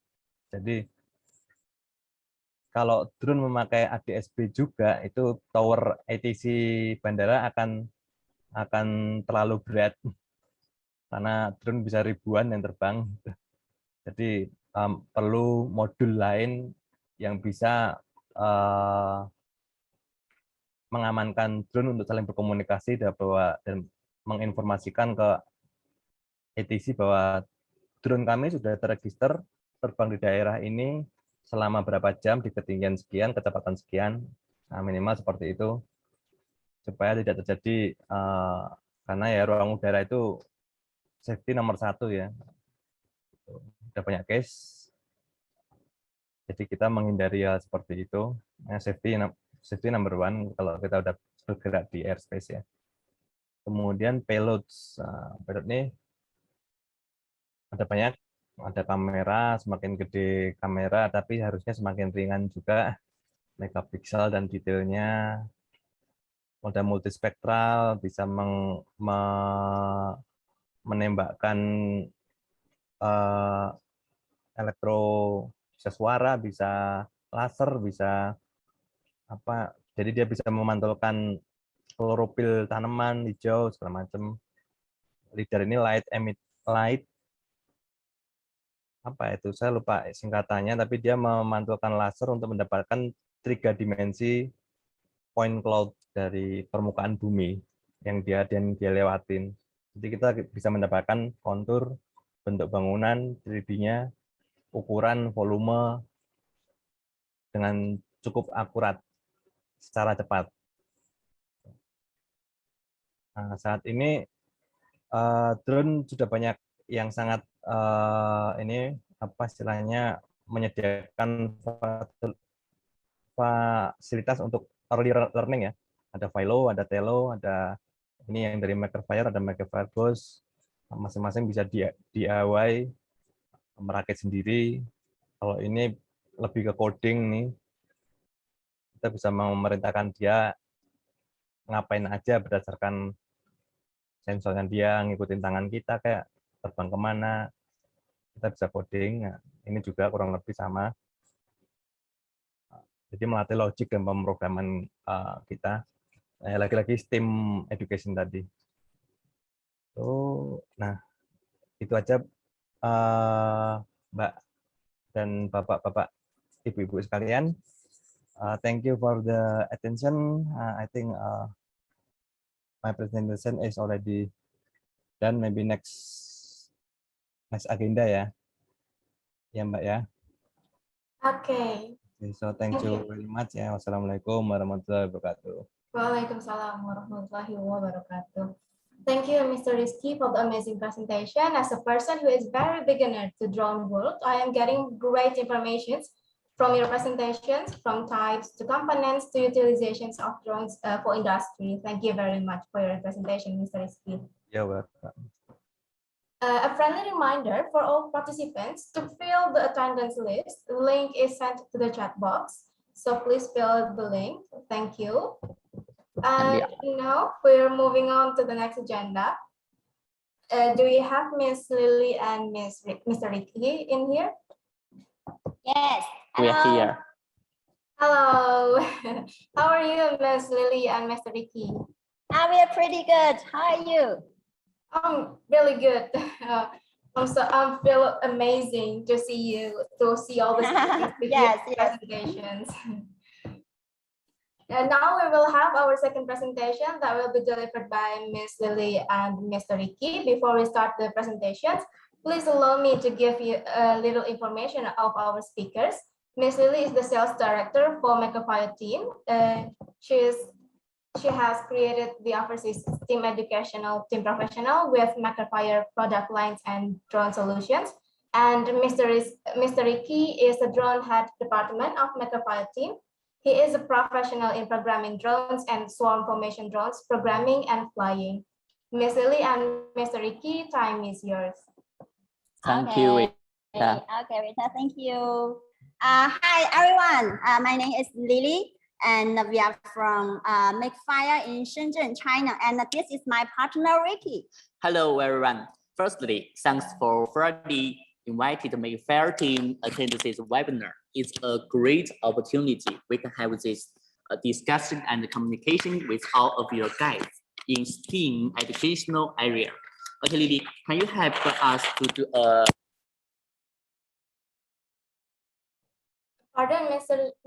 Jadi kalau drone memakai ADS-B juga, itu tower ATC bandara akan terlalu berat karena drone bisa ribuan yang terbang. Jadi perlu modul lain yang bisa mengamankan drone untuk saling berkomunikasi dan menginformasikan ke ATC bahwa drone kami sudah terregister terbang di daerah ini selama berapa jam di ketinggian sekian, kecepatan sekian, nah, minimal seperti itu supaya tidak terjadi karena ya ruang udara itu safety nomor 1 ya. Udah banyak case, jadi kita menghindari hal seperti itu. Nah, safety number 1 kalau kita udah bergerak di airspace ya. Kemudian payloads, payload ini ada banyak, ada kamera, semakin gede kamera tapi harusnya semakin ringan juga megapiksel dan detailnya. Model multispektral bisa menembakkan elektro, bisa suara, bisa laser, bisa apa. Jadi dia bisa memantulkan klorofil tanaman hijau segala macam. LIDAR ini light apa itu, saya lupa singkatannya, tapi dia memantulkan laser untuk mendapatkan 3 dimensi point cloud dari permukaan bumi yang dia lewatin. Jadi kita bisa mendapatkan kontur, bentuk bangunan 3D-nya, ukuran, volume dengan cukup akurat secara cepat. Nah, saat ini drone sudah banyak yang sangat ini apa istilahnya menyediakan fasilitas untuk early learning ya. Ada Philo, ada Telo, ada ini yang dari Makerfire, ada Makerfire Ghost. Masing-masing bisa DIY, merakit sendiri. Kalau ini lebih ke coding nih, kita bisa memerintahkan dia ngapain aja berdasarkan sensornya dia, ngikutin tangan kita kayak terbang kemana, kita bisa coding. Nah, ini juga kurang lebih sama. Jadi melatih logik dan pemrograman kita. Lagi-lagi STEAM education tadi. Nah, itu aja Mbak dan Bapak-bapak, Ibu-ibu sekalian. Thank you for the attention. I think my presentation is already done. Maybe next agenda ya. Ya Mbak ya. Okay. So thank you very much ya. Wassalamualaikum warahmatullahi wabarakatuh. Waalaikumsalam warahmatullahi wabarakatuh. Thank you, Mr. Rizky, for the amazing presentation. As a person who is very beginner to drone world, I am getting great information from your presentations, from types to components to utilizations of drones for industry. Thank you very much for your presentation, Mr. Rizky. You're welcome. A friendly reminder for all participants to fill the attendance list. The link is sent to the chat box. So please fill the link. Thank you. And now we're moving on to the next agenda. Do we have Miss Lily and Mr. Ricky in here? Yes. We are here. Hello. How are you, Miss Lily and Mr. Ricky? We are pretty good. How are you? I'm really good. I feel amazing to see you, to see all the Yes, presentations. And now we will have our second presentation that will be delivered by Ms. Lily and Mr. Ricky. Before we start the presentations, please allow me to give you a little information of our speakers. Ms. Lily is the sales director for Makerfire team. She has created the overseas team educational team professional with Makerfire product lines and drone solutions. And Mr. Ricky is the drone head department of Makerfire team. He is a professional in programming drones and swarm formation drones, programming and flying. Ms. Lily and Mr. Ricky, time is yours. Thank you, Rita. Okay, Rita, thank you. Hi, everyone. My name is Lily, and we are from Makerfire in Shenzhen, China. And this is my partner, Ricky. Hello, everyone. Firstly, thanks for Friday invited Makerfire team attend this webinar. it's a great opportunity. We can have this discussion and communication with all of your guys in STEAM educational area. Okay, Lily, can you help us to do a Pardon,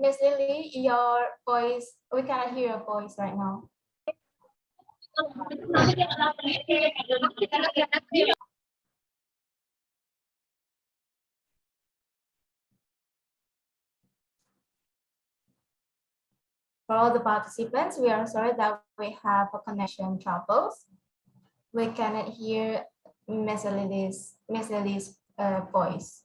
Miss Lily, your voice, we cannot hear your voice right now. For all the participants, we are sorry that we have a connection troubles. We cannot hear Miss Lily's voice.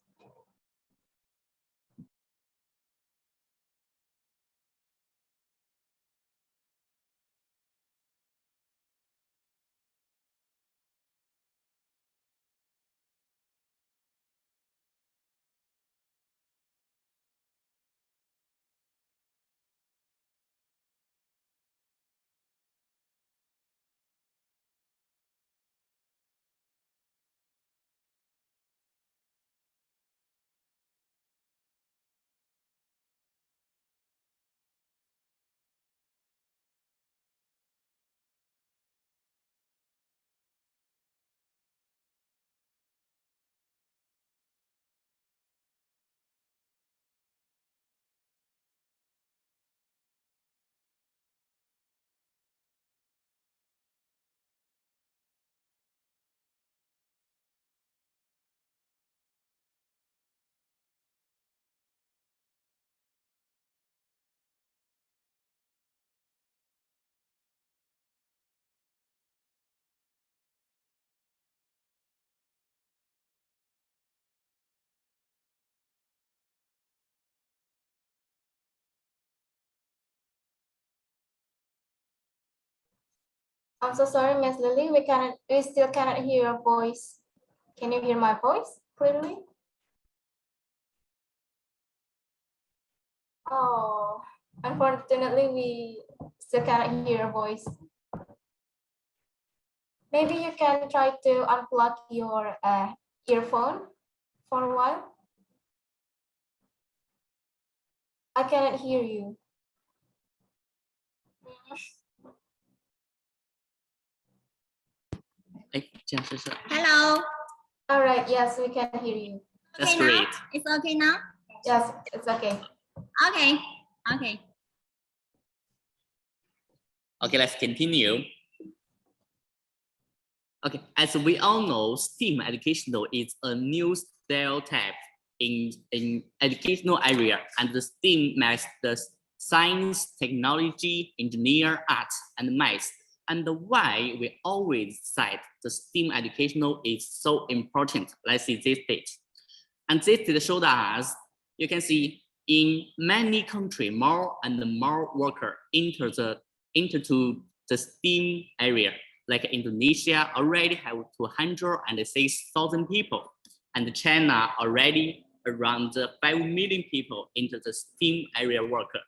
I'm so sorry, Miss Lily. We still cannot hear your voice. Can you hear my voice clearly? Oh, unfortunately, we still cannot hear your voice. Maybe you can try to unplug your earphone for a while. I cannot hear you. Hello. All right, yes, we can hear you. That's Okay now? great. It's okay now? Yes, it's okay. Okay. Okay. Okay, let's continue. Okay, as we all know, STEAM educational is a new stereotype in educational area, and the STEAM makes the science, technology, engineer, art, and math. And why we always cite the STEAM educational is so important. Let's see this page. And this data showed us, you can see in many countries, more and more workers into the STEAM area. Like Indonesia already have 206,000 people, and China already around 5 million people into the STEAM area worker.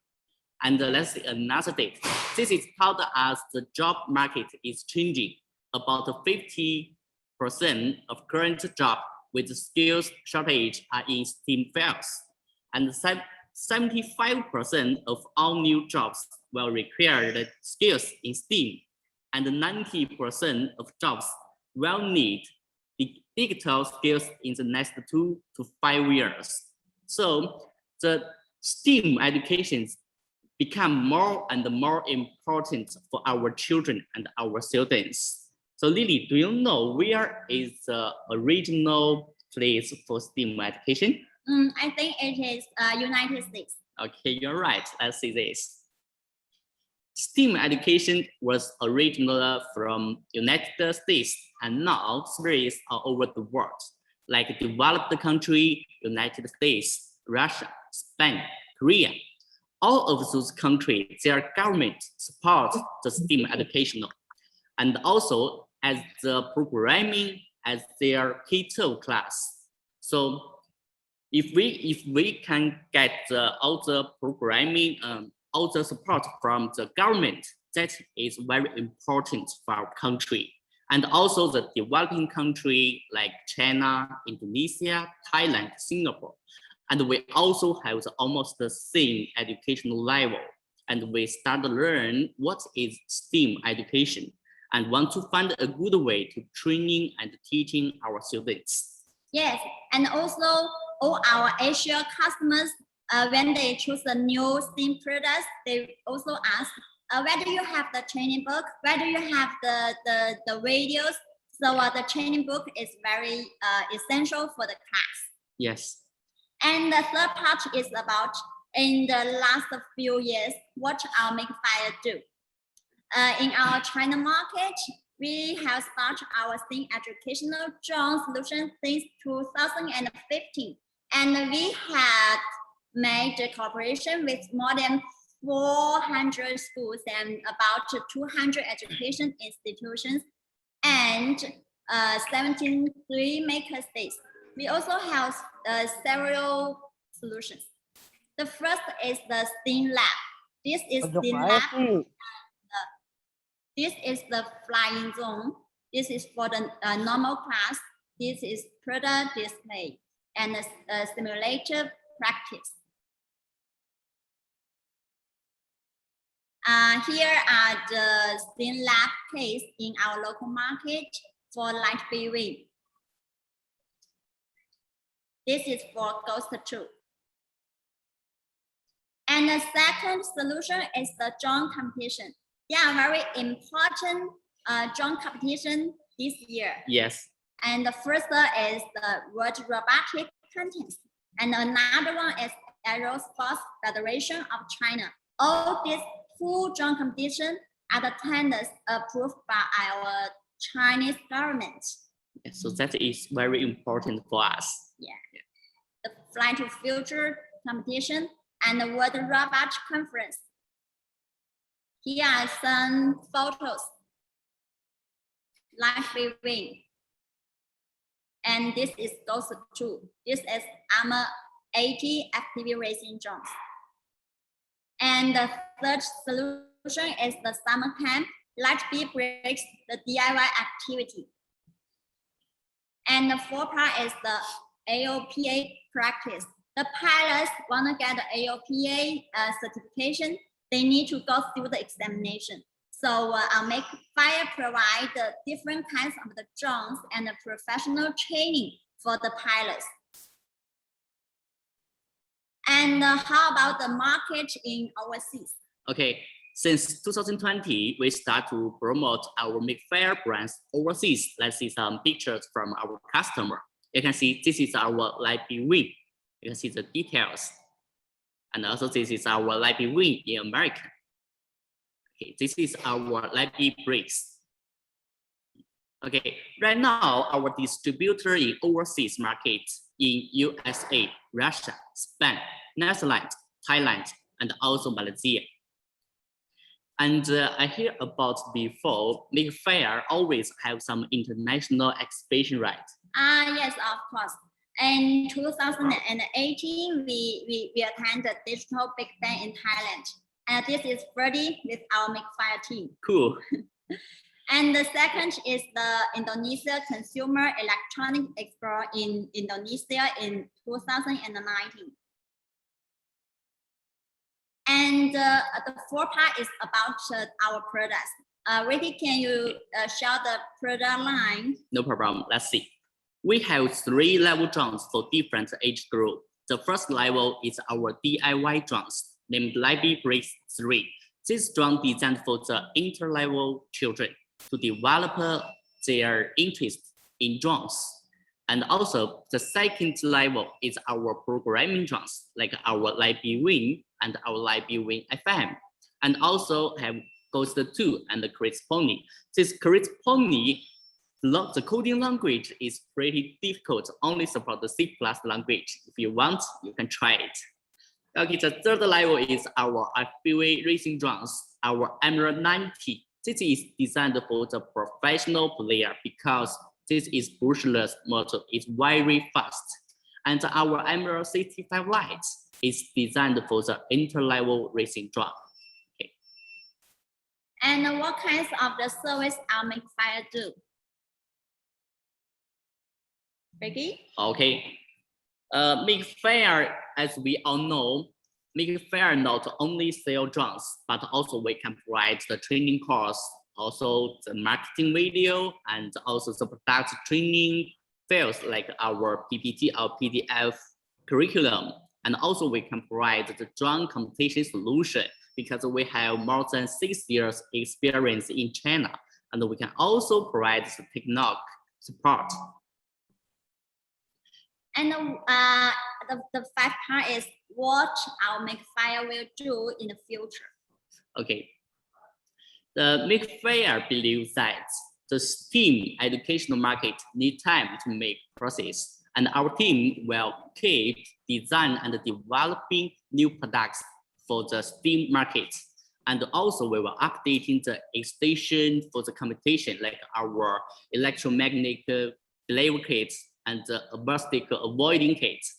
And let's see another data. This is told us the job market is changing. About 50% of current job with skills shortage are in STEAM fields, and 75% of all new jobs will require the skills in STEAM, and 90% of jobs will need the digital skills in the next 2 to 5 years. So the STEAM education become more and more important for our children and our students. So Lily, do you know where is the original place for STEAM education? I think it is United States. Okay, you're right. Let's see this. STEAM education was originally from United States and now spreads all over the world, like developed country, United States, Russia, Spain, Korea. All of those countries, their government supports the STEAM education, and also as the programming as their K-12 class. So if we can get all the programming, all the support from the government, that is very important for our country. And also the developing country like China, Indonesia, Thailand, Singapore. And we also have almost the same educational level. And we start to learn what is STEAM education and want to find a good way to training and teaching our students. Yes, and also all our Asia customers, when they choose a new STEAM products, they also ask, where do you have the training book? Where do you have the videos? So the training book is very essential for the class. Yes. And the third part is about in the last few years, what our Makefire do. In our China market, we have started our STEAM educational drone solution since 2015. And we had made a cooperation with more than 400 schools and about 200 education institutions and 73 maker states. We also have several solutions. The first is the STEAM lab. This is STEAM lab. This is the flying zone. This is for the normal class. This is product display and a simulator practice. Here are the STEAM lab case in our local market for light viewing. This is for Ghost 2. And the second solution is the drone competition. Yeah, very important drone competition this year. Yes. And the first is the World Robotic Contest. And another one is Aerospace Federation of China. All these two drone competitions are the tenders approved by our Chinese government. So that is very important for us. Yeah. The Fly to Future competition and the World Robot Conference. Here are some photos. Live viewing. And this is Ghost 2. This is Armor 80 FPV racing drones. And the third solution is the summer camp. Light bee breaks the DIY activity. And the fourth part is the AOPA practice. The pilots want to get the AOPA certification. They need to go through the examination. So Makefire provide the different kinds of the drones and the professional training for the pilots. And how about the market in overseas? Okay, since 2020, we start to promote our Makefire brands overseas. Let's see some pictures from our customer. You can see this is our live viewing. You can see the details. And also this is our live viewing in America. Okay, this is our live brakes. Okay, right now our distributor in overseas markets in USA, Russia, Spain, Netherlands, Thailand, and also Malaysia. And I hear about before, Makefire always have some international exhibition, right? Yes, of course. In 2018, we attended the Digital Big Bang in Thailand. And this is Freddie with our Makefire team. Cool. And the second is the Indonesia Consumer Electronic Expo in Indonesia in 2019. And the fourth part is about our products. Ricky, can you share the product line? No problem. Let's see. We have 3 level drones for different age group. The first level is our DIY drones, named Libby Breaks 3. This drone designed for the inter-level children to develop their interest in drones. And also, the second level is our programming drones, like our Libby Wing and our Libby Wing FM. And also have Ghost 2 and the Chris Pony. This Chris Pony, the coding language is pretty difficult, only support the C+ language. If you want, you can try it. Okay, the third level is our FPV racing drones, our Emerald 90. This is designed for the professional player because this is brushless motor, it's very fast. And our Emerald 65 Lite is designed for the inter-level racing drone. Okay. And what kinds of the service our Makefire do? Ricky? Okay. Makefire as we all know, Make Fair not only sell drones, but also we can provide the training course, also the marketing video, and also the product training fields like our PPT or PDF curriculum. And also we can provide the drone competition solution because we have more than 6 years experience in China. And we can also provide the technical support. And the fifth part is what our Make Fair will do in the future. Okay. The Make Fair believes that the STEAM educational market needs time to make process, and our team will keep design and developing new products for the STEAM market. And also we will updating the extension for the competition, like our electromagnetic delay kits and the acoustic avoiding kits.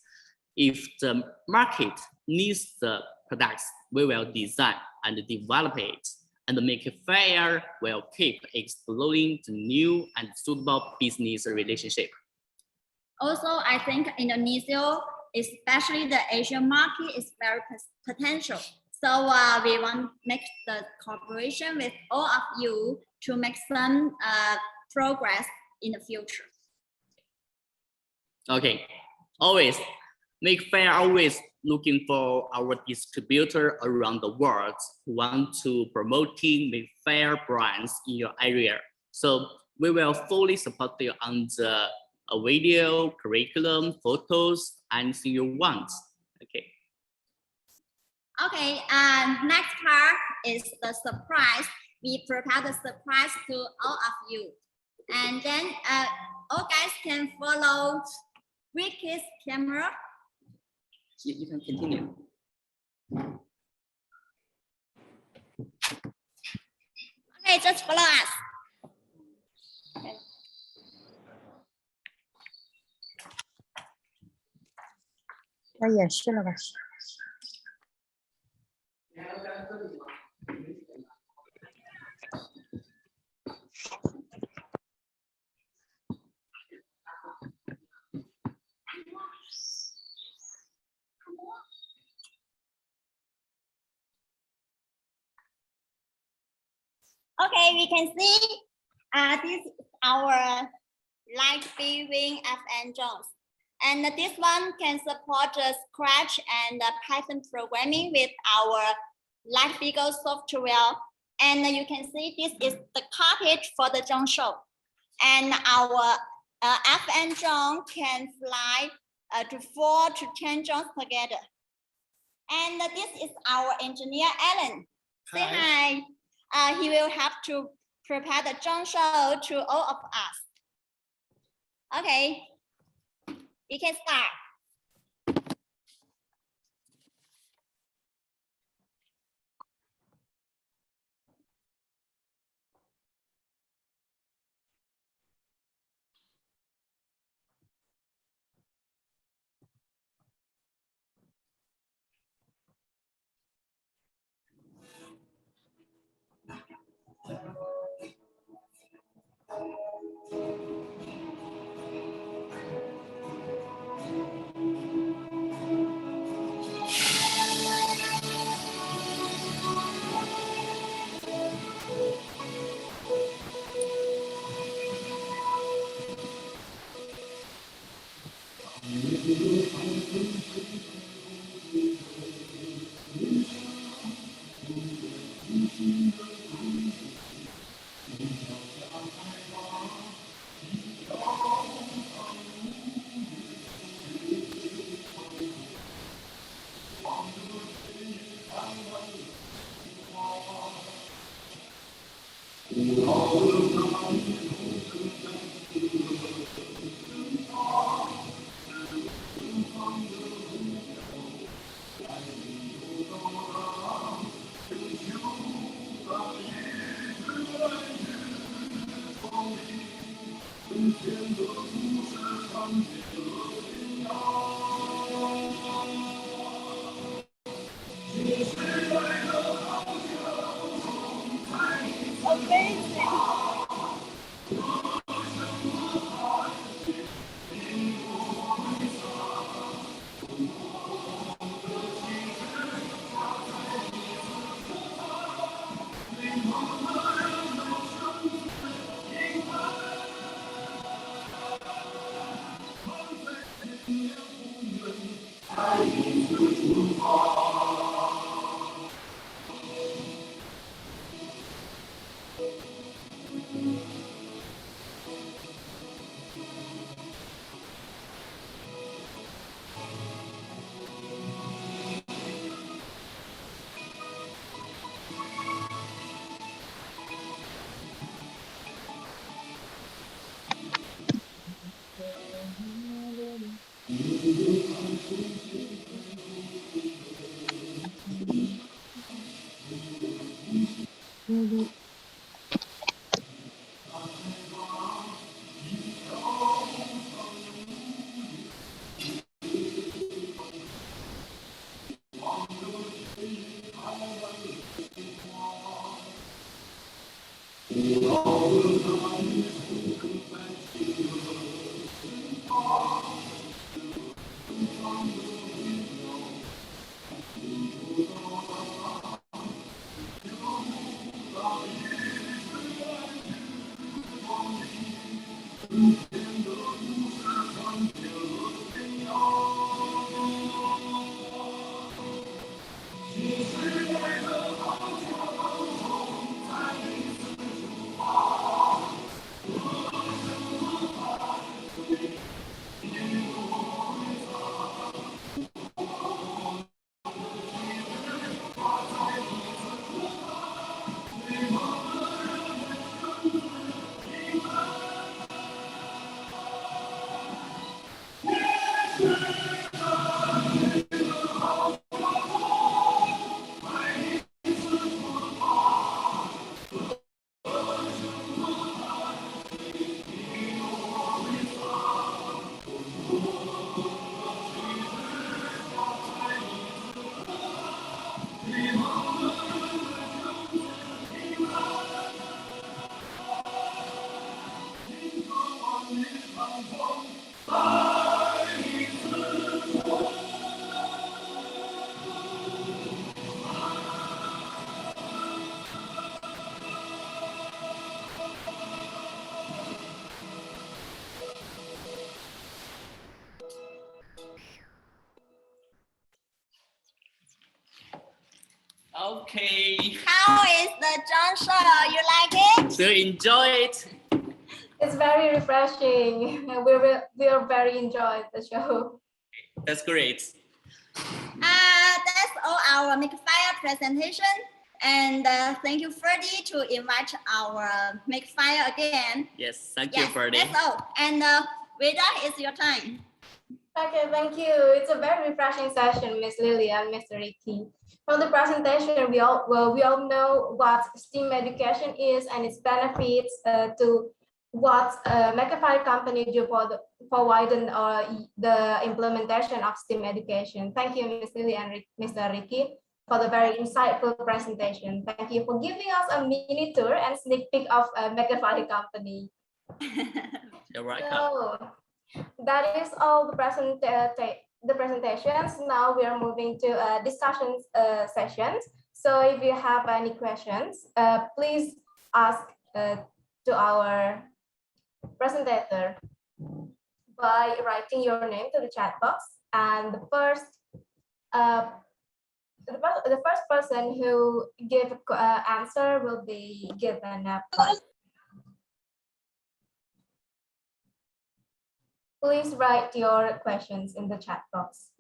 If the market needs the products, we will design and develop it, and Make Fair will keep exploring the new and suitable business relationship. Also, I think Indonesia, especially the Asian market, is very potential. So we want to make the cooperation with all of you to make some progress in the future. Okay, always Make Fair always looking for our distributor around the world who want to promoting Make Fair brands in your area. So we will fully support you on the video, curriculum, photos, anything you want. Okay. Okay, next part is the surprise. We prepare the surprise to all of you. And then all guys can follow Ricky's camera. You can continue. Okay, just follow us. Okay. Okay, we can see this is our light viewing FN drones. And this one can support the Scratch and Python programming with our Light Beagle software. And you can see this is the cartridge for the drone show. And our FN drone can fly to 4 to 10 drones together. And this is our engineer, Alan. Say hi. He will have to prepare the drone show to all of us. Okay, we can start. Okay. How is the John show? You like it? So enjoy it. It's very refreshing. We are very enjoyed the show. That's great. That's all our Makefire presentation. And thank you, Freddie, to invite our Makefire again. Yes, thank you, Yes, Freddie. that's all. And Veda, it's your time. Okay, thank you. It's a very refreshing session, Miss Lily and Mr. Ricky. From the presentation, we all know what STEAM education is and its benefits to what Makefire company do for widen the implementation of STEAM education. Thank you, Miss Lily and Mr. Ricky, for the very insightful presentation. Thank you for giving us a mini tour and sneak peek of Makefire company. You're welcome. So, that is all the presentations. Now we are moving to discussions sessions. So if you have any questions, please ask to our presenter by writing your name to the chat box. And the first person who give answer will be given a prize. Please write your questions in the chat box.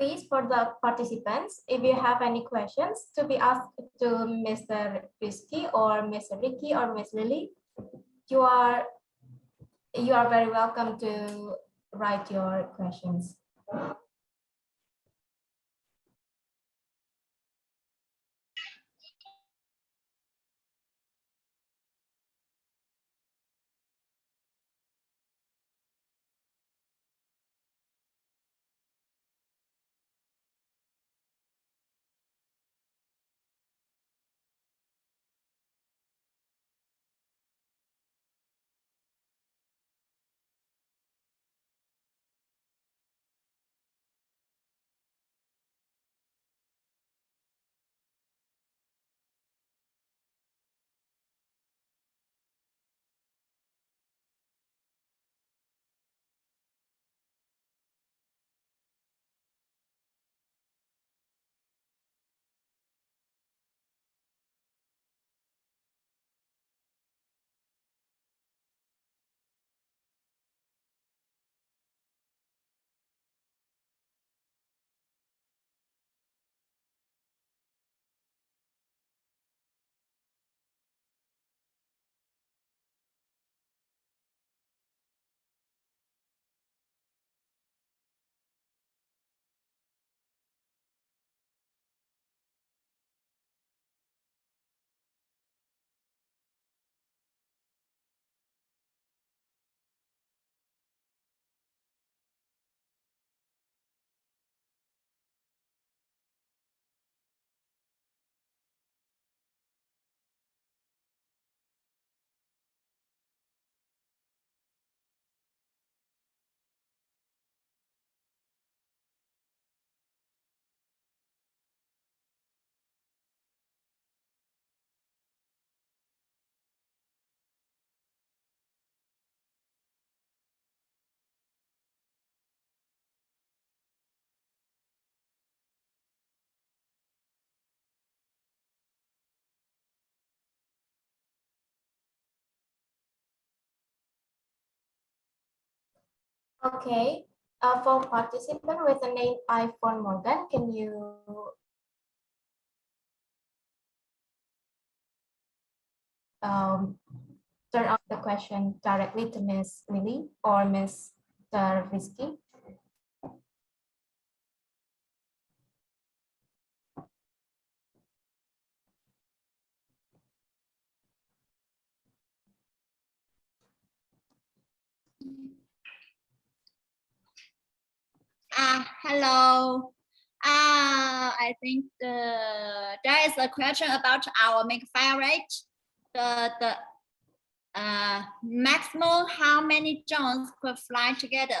please, for the participants, if you have any questions to be asked to Mr. Rizky or Mr. Ricky or Ms. Lily, you are very welcome to write your questions. Okay, for participant with the name iPhone Morgan, can you turn off the question directly to Ms. Lily or Mr. Rizky? Hello. I think there is a question about our makefile rate. The maximum how many drones could fly together?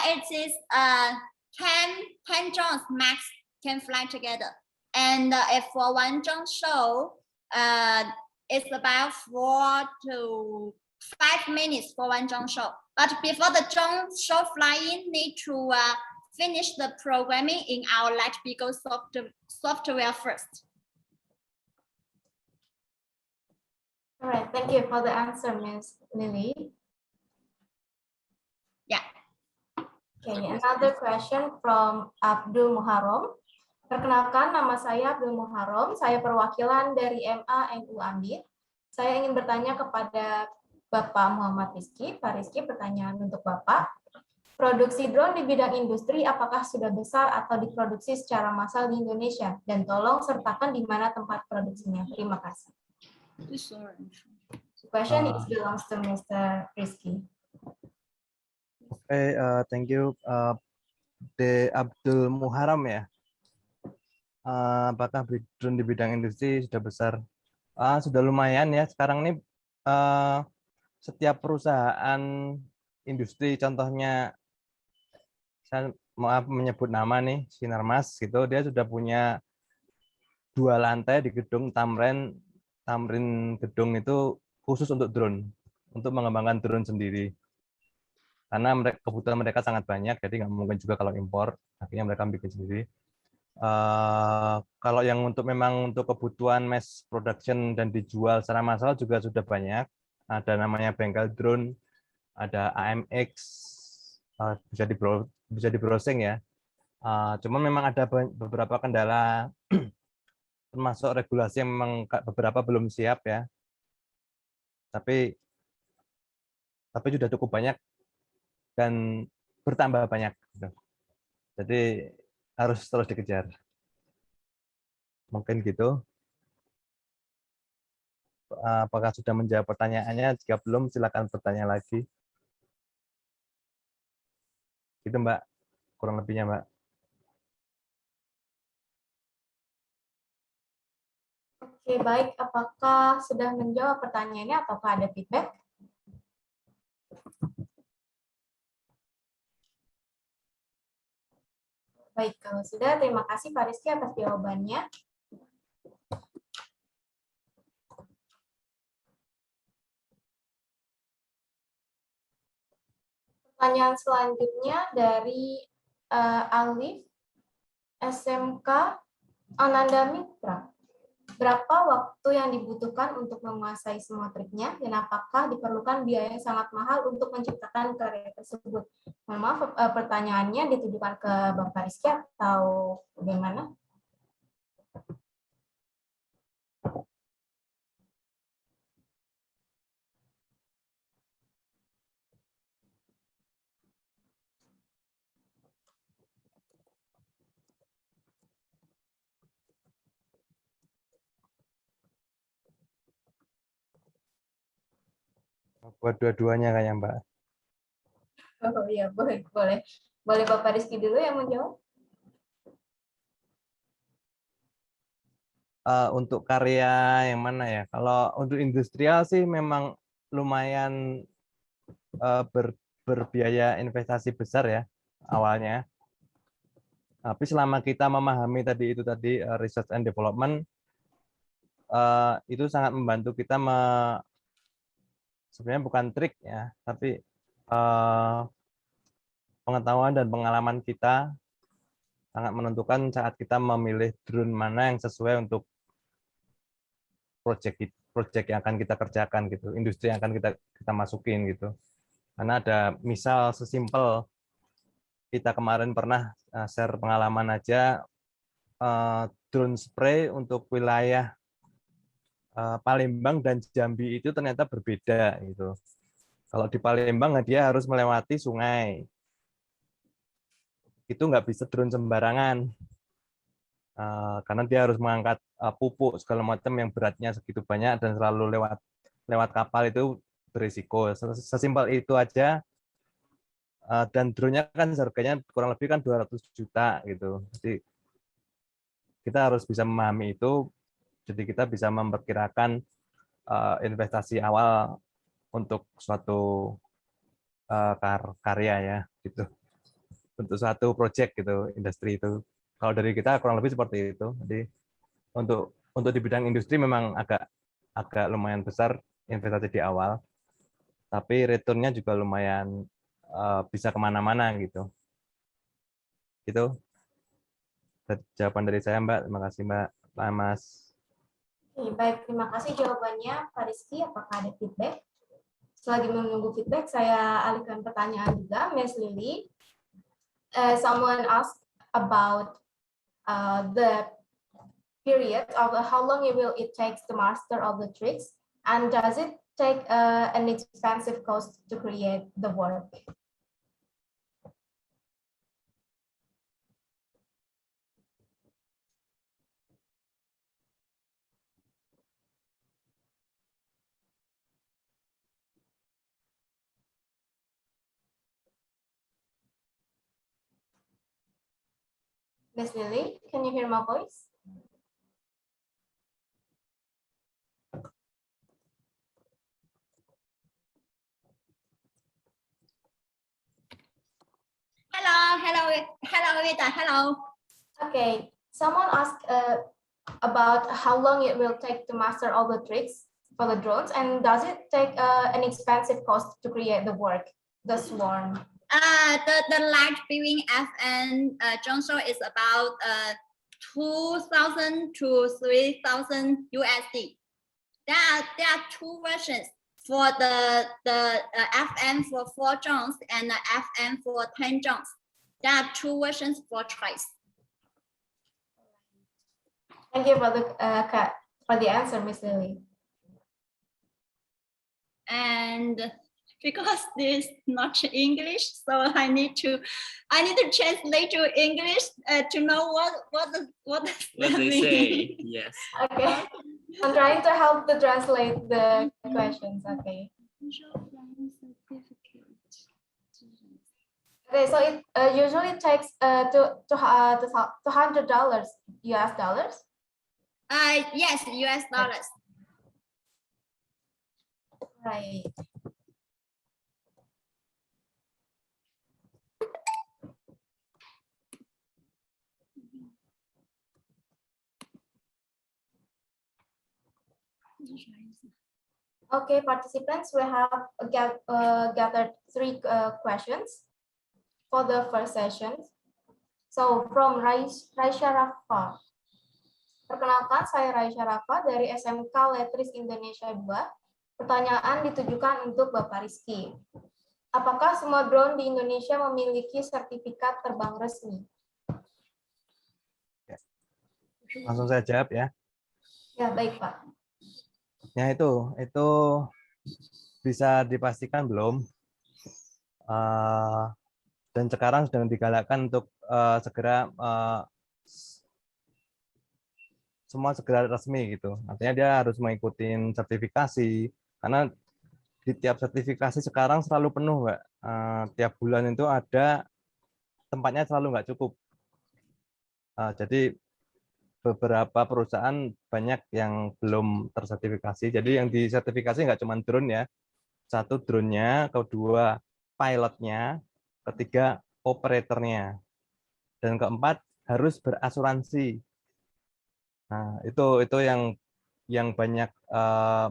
It is 10 drones max can fly together. And if for one drone show, it's about 4 to 5 minutes for one drone show. But before the drone show flying, need to finish the programming in our Light Beagle software first. All right, thank you for the answer, Ms. Lily. Yeah. Okay, another question from Abdul Muharram. Perkenalkan, nama saya Abdul Muharram. Saya perwakilan dari MA NU Andit. Saya ingin bertanya kepada Bapak Muhammad Rizky. Pak Rizky, pertanyaan untuk Bapak. Produksi drone di bidang industri apakah sudah besar atau diproduksi secara massal di Indonesia? Dan tolong sertakan di mana tempat produksinya. Terima kasih. The question is belongs to Mr. Rizky. Okay, thank you. De Abdul Muharram ya. Apakah drone di bidang industri sudah besar? Sudah lumayan ya. Sekarang ini setiap perusahaan industri, contohnya saya maaf menyebut nama nih, Sinarmas gitu, dia sudah punya 2 lantai di gedung Tamrin gedung itu khusus untuk drone, untuk mengembangkan drone sendiri. Karena kebutuhan mereka sangat banyak, jadi nggak mungkin juga kalau impor, akhirnya mereka bikin sendiri. Kalau yang memang untuk kebutuhan mass production dan dijual secara massal juga sudah banyak. Ada namanya bengkel drone, ada AMX, bisa di browsing ya. Cuman memang ada beberapa kendala termasuk regulasi yang memang beberapa belum siap ya. Tapi sudah cukup banyak dan bertambah banyak. Gitu. Jadi harus terus dikejar. Mungkin gitu. Apakah sudah menjawab pertanyaannya? Jika belum, silakan bertanya lagi. Gitu Mbak, kurang lebihnya Mbak. Oke, baik. Apakah sudah menjawab pertanyaannya ataukah ada feedback? Baik, kalau sudah, terima kasih Pak Rizky atas jawabannya. Pertanyaan selanjutnya dari Alif, SMK Ananda Mitra. Berapa waktu yang dibutuhkan untuk menguasai semua triknya dan apakah diperlukan biaya yang sangat mahal untuk menciptakan karya tersebut? Mohon maaf, pertanyaannya ditujukan ke Bapak Rizky atau bagaimana? Buat dua-duanya kayaknya Mbak. Oh iya, boleh. Boleh Bapak Rizky dulu yang menjawab? Untuk karya yang mana ya? Kalau untuk industrial sih memang lumayan berbiaya investasi besar ya awalnya. Tapi selama kita memahami tadi research and development, itu sangat membantu kita sebenarnya bukan trik ya, tapi pengetahuan dan pengalaman kita sangat menentukan saat kita memilih drone mana yang sesuai untuk project yang akan kita kerjakan gitu, industri yang akan kita masukin gitu. Karena ada misal sesimpel kita kemarin pernah share pengalaman aja drone spray untuk wilayah Palembang dan Jambi itu ternyata berbeda gitu. Kalau di Palembang dia harus melewati sungai. Itu nggak bisa drone sembarangan. Karena dia harus mengangkat pupuk segala macam yang beratnya segitu banyak dan selalu lewat kapal itu berisiko. Sesimpel itu aja. Dan drone-nya kan harganya kurang lebih kan 200 juta gitu. Jadi kita harus bisa memahami itu. Jadi kita bisa memperkirakan investasi awal untuk suatu karya ya gitu. Untuk suatu project gitu, industri itu. Kalau dari kita kurang lebih seperti itu. Jadi untuk di bidang industri memang agak lumayan besar investasi di awal, tapi return-nya juga lumayan bisa kemana-mana gitu. Gitu. Jawaban dari saya Mbak. Terima kasih Mbak. Mas. Baik, terima kasih jawabannya Pak Rizky. Apakah ada feedback? Selagi menunggu feedback, saya alihkan pertanyaan juga, Ms. Lily. Someone asked about the period of how long will it take to master all the tricks, and does it take an expensive cost to create the work? Ms. Lily, can you hear my voice? Hello, Rita. Hello. Okay, someone asked about how long it will take to master all the tricks for the drones, and does it take an expensive cost to create the work, the swarm? The light viewing FN drone show is about 2,000 to 3,000 USD. There are two versions for the FM for 4 drones and the FM for 10 drones. There are 2 versions for choice. Thank you for the answer, Miss Lily. And because this is not English, so I need to translate to English to know what does What that they mean. say? Yes. Okay. I'm trying to help to translate the questions. Okay. Okay, so it usually takes $200 US dollars. Yes, US dollars. Right. Okay, participants, we have gathered 3 questions for the first session. So from Raisya Rafa. Perkenalkan, saya Raisya Rafa dari SMK Letris Indonesia 2. Pertanyaan ditujukan untuk Bapak Rizky. Apakah semua drone di Indonesia memiliki sertifikat terbang resmi? Langsung saya jawab ya. Ya, baik Pak. Ya itu bisa dipastikan belum. Dan sekarang sedang digalakkan untuk segera semua segera resmi gitu. Artinya dia harus mengikuti sertifikasi karena di tiap sertifikasi sekarang selalu penuh, Mbak. Tiap bulan itu ada tempatnya selalu nggak cukup. Jadi beberapa perusahaan banyak yang belum tersertifikasi. Jadi yang disertifikasi nggak cuma drone ya. 1 drone-nya, kedua pilotnya, ketiga operatornya, dan keempat harus berasuransi. Nah, itu yang banyak,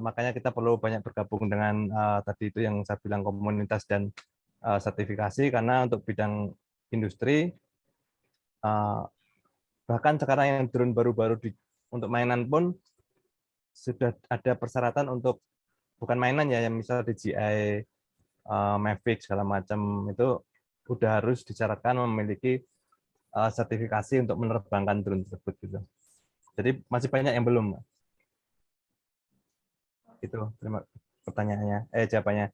makanya kita perlu banyak bergabung dengan tadi itu yang saya bilang komunitas dan sertifikasi, karena untuk bidang industri bahkan sekarang yang drone baru-baru untuk mainan pun sudah ada persyaratan untuk bukan mainan ya, yang misal DJI Mavic segala macam itu udah harus disyaratkan memiliki sertifikasi untuk menerbangkan drone tersebut gitu. Jadi masih banyak yang belum. Itu terima pertanyaannya, jawabannya.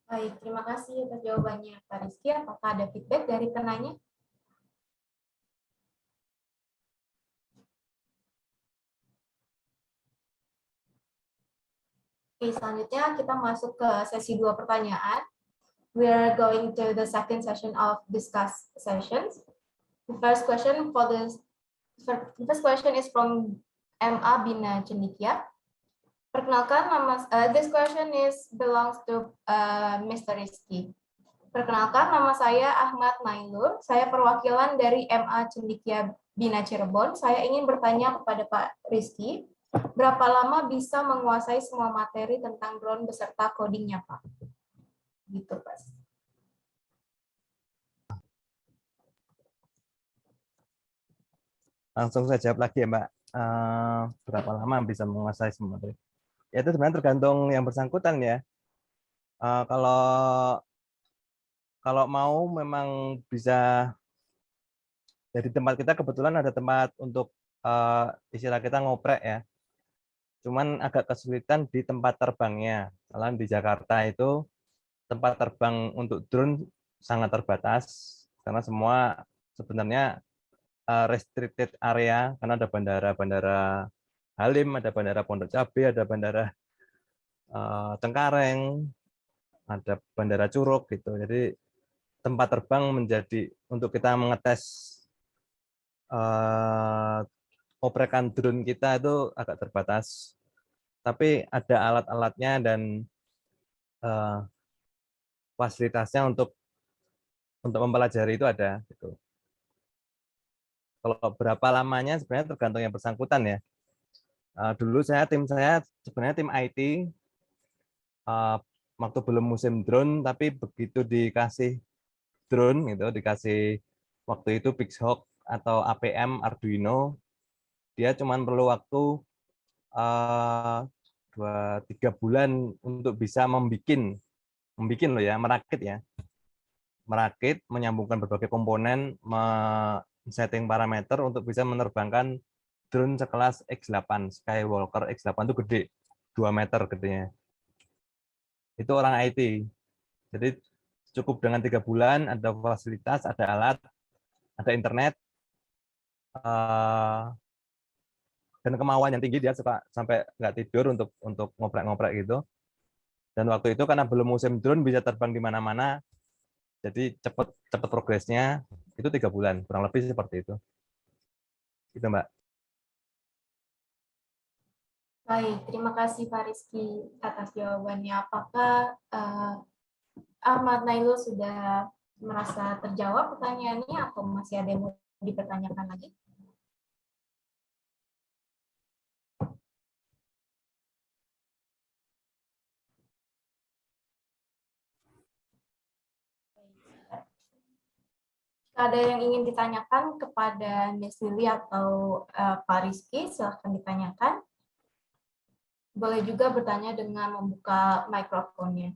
Baik, terima kasih atas jawabannya Pak Rizky. Apakah ada feedback dari penanya? Oke, selanjutnya kita masuk ke sesi 2 pertanyaan. We are going to the second session of discuss sessions. The first question is from MA Bina Cendikia. Perkenalkan, this question belongs to Mr. Rizky. Perkenalkan, nama saya Ahmad Nailur. Saya perwakilan dari MA Cendikia Bina Cirebon. Saya ingin bertanya kepada Pak Rizky, berapa lama bisa menguasai semua materi tentang drone beserta codingnya, Pak? Gitu, Pak. Langsung saya jawab lagi ya, Mbak. Berapa lama bisa menguasai semua materi? Ya, itu sebenarnya tergantung yang bersangkutan ya. Kalau mau memang bisa, jadi tempat kita kebetulan ada tempat untuk istilah kita ngoprek ya. Cuman agak kesulitan di tempat terbangnya. Kalau di Jakarta itu tempat terbang untuk drone sangat terbatas karena semua sebenarnya restricted area, karena ada bandara Halim, ada bandara Pondok Cabe, ada bandara Cengkareng, ada bandara Curug gitu. Jadi tempat terbang menjadi untuk kita mengetes oprekan drone kita itu agak terbatas. Tapi ada alat-alatnya dan fasilitasnya untuk mempelajari itu ada. Gitu. Kalau berapa lamanya sebenarnya tergantung yang bersangkutan ya. Dulu tim saya sebenarnya tim IT waktu belum musim drone, tapi begitu dikasih drone gitu, dikasih waktu itu Pixhawk atau APM Arduino, dia cuma perlu waktu 2-3 bulan untuk bisa membikin loh ya, merakit ya. merakit, menyambungkan berbagai komponen, setting parameter untuk bisa menerbangkan drone sekelas X8, Skywalker X8 itu gede, 2 meter gedenya. Itu orang IT. Jadi cukup dengan 3 bulan, ada fasilitas, ada alat, ada internet, dan kemauan yang tinggi. Dia suka sampai nggak tidur untuk ngoprek-ngoprek gitu. Dan waktu itu karena belum musim drone bisa terbang di mana-mana, jadi cepat progresnya. Itu 3 bulan, kurang lebih seperti itu. Itu Mbak. Baik, terima kasih Pak Rizky atas jawabannya. Apakah Ahmad Nailul sudah merasa terjawab pertanyaannya atau masih ada yang mau dipertanyakan lagi? Ada yang ingin ditanyakan kepada Ms. Lily atau Pak Rizky, silahkan ditanyakan. Boleh juga bertanya dengan membuka mikrofonnya.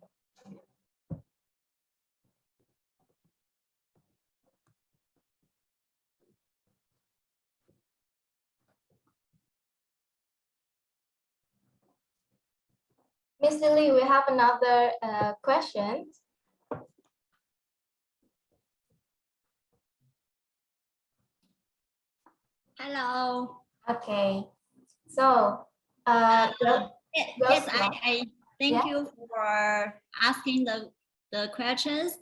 Ms. Lily, we have another question. Hello. Okay, so Yes, I thank Yeah. you for asking the questions.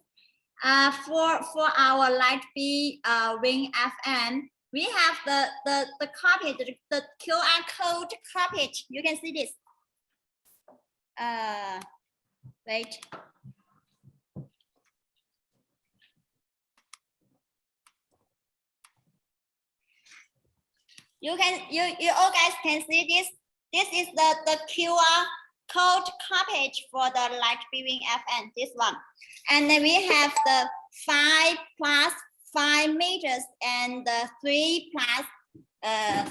For our Lightbee Wing FM, we have the copy, the QR code copy. You can see this. Wait. You all guys can see this. This is the QR code coverage for the Lightbee Wing FN, this one. And then we have the 5 plus 5 meters and the 3 plus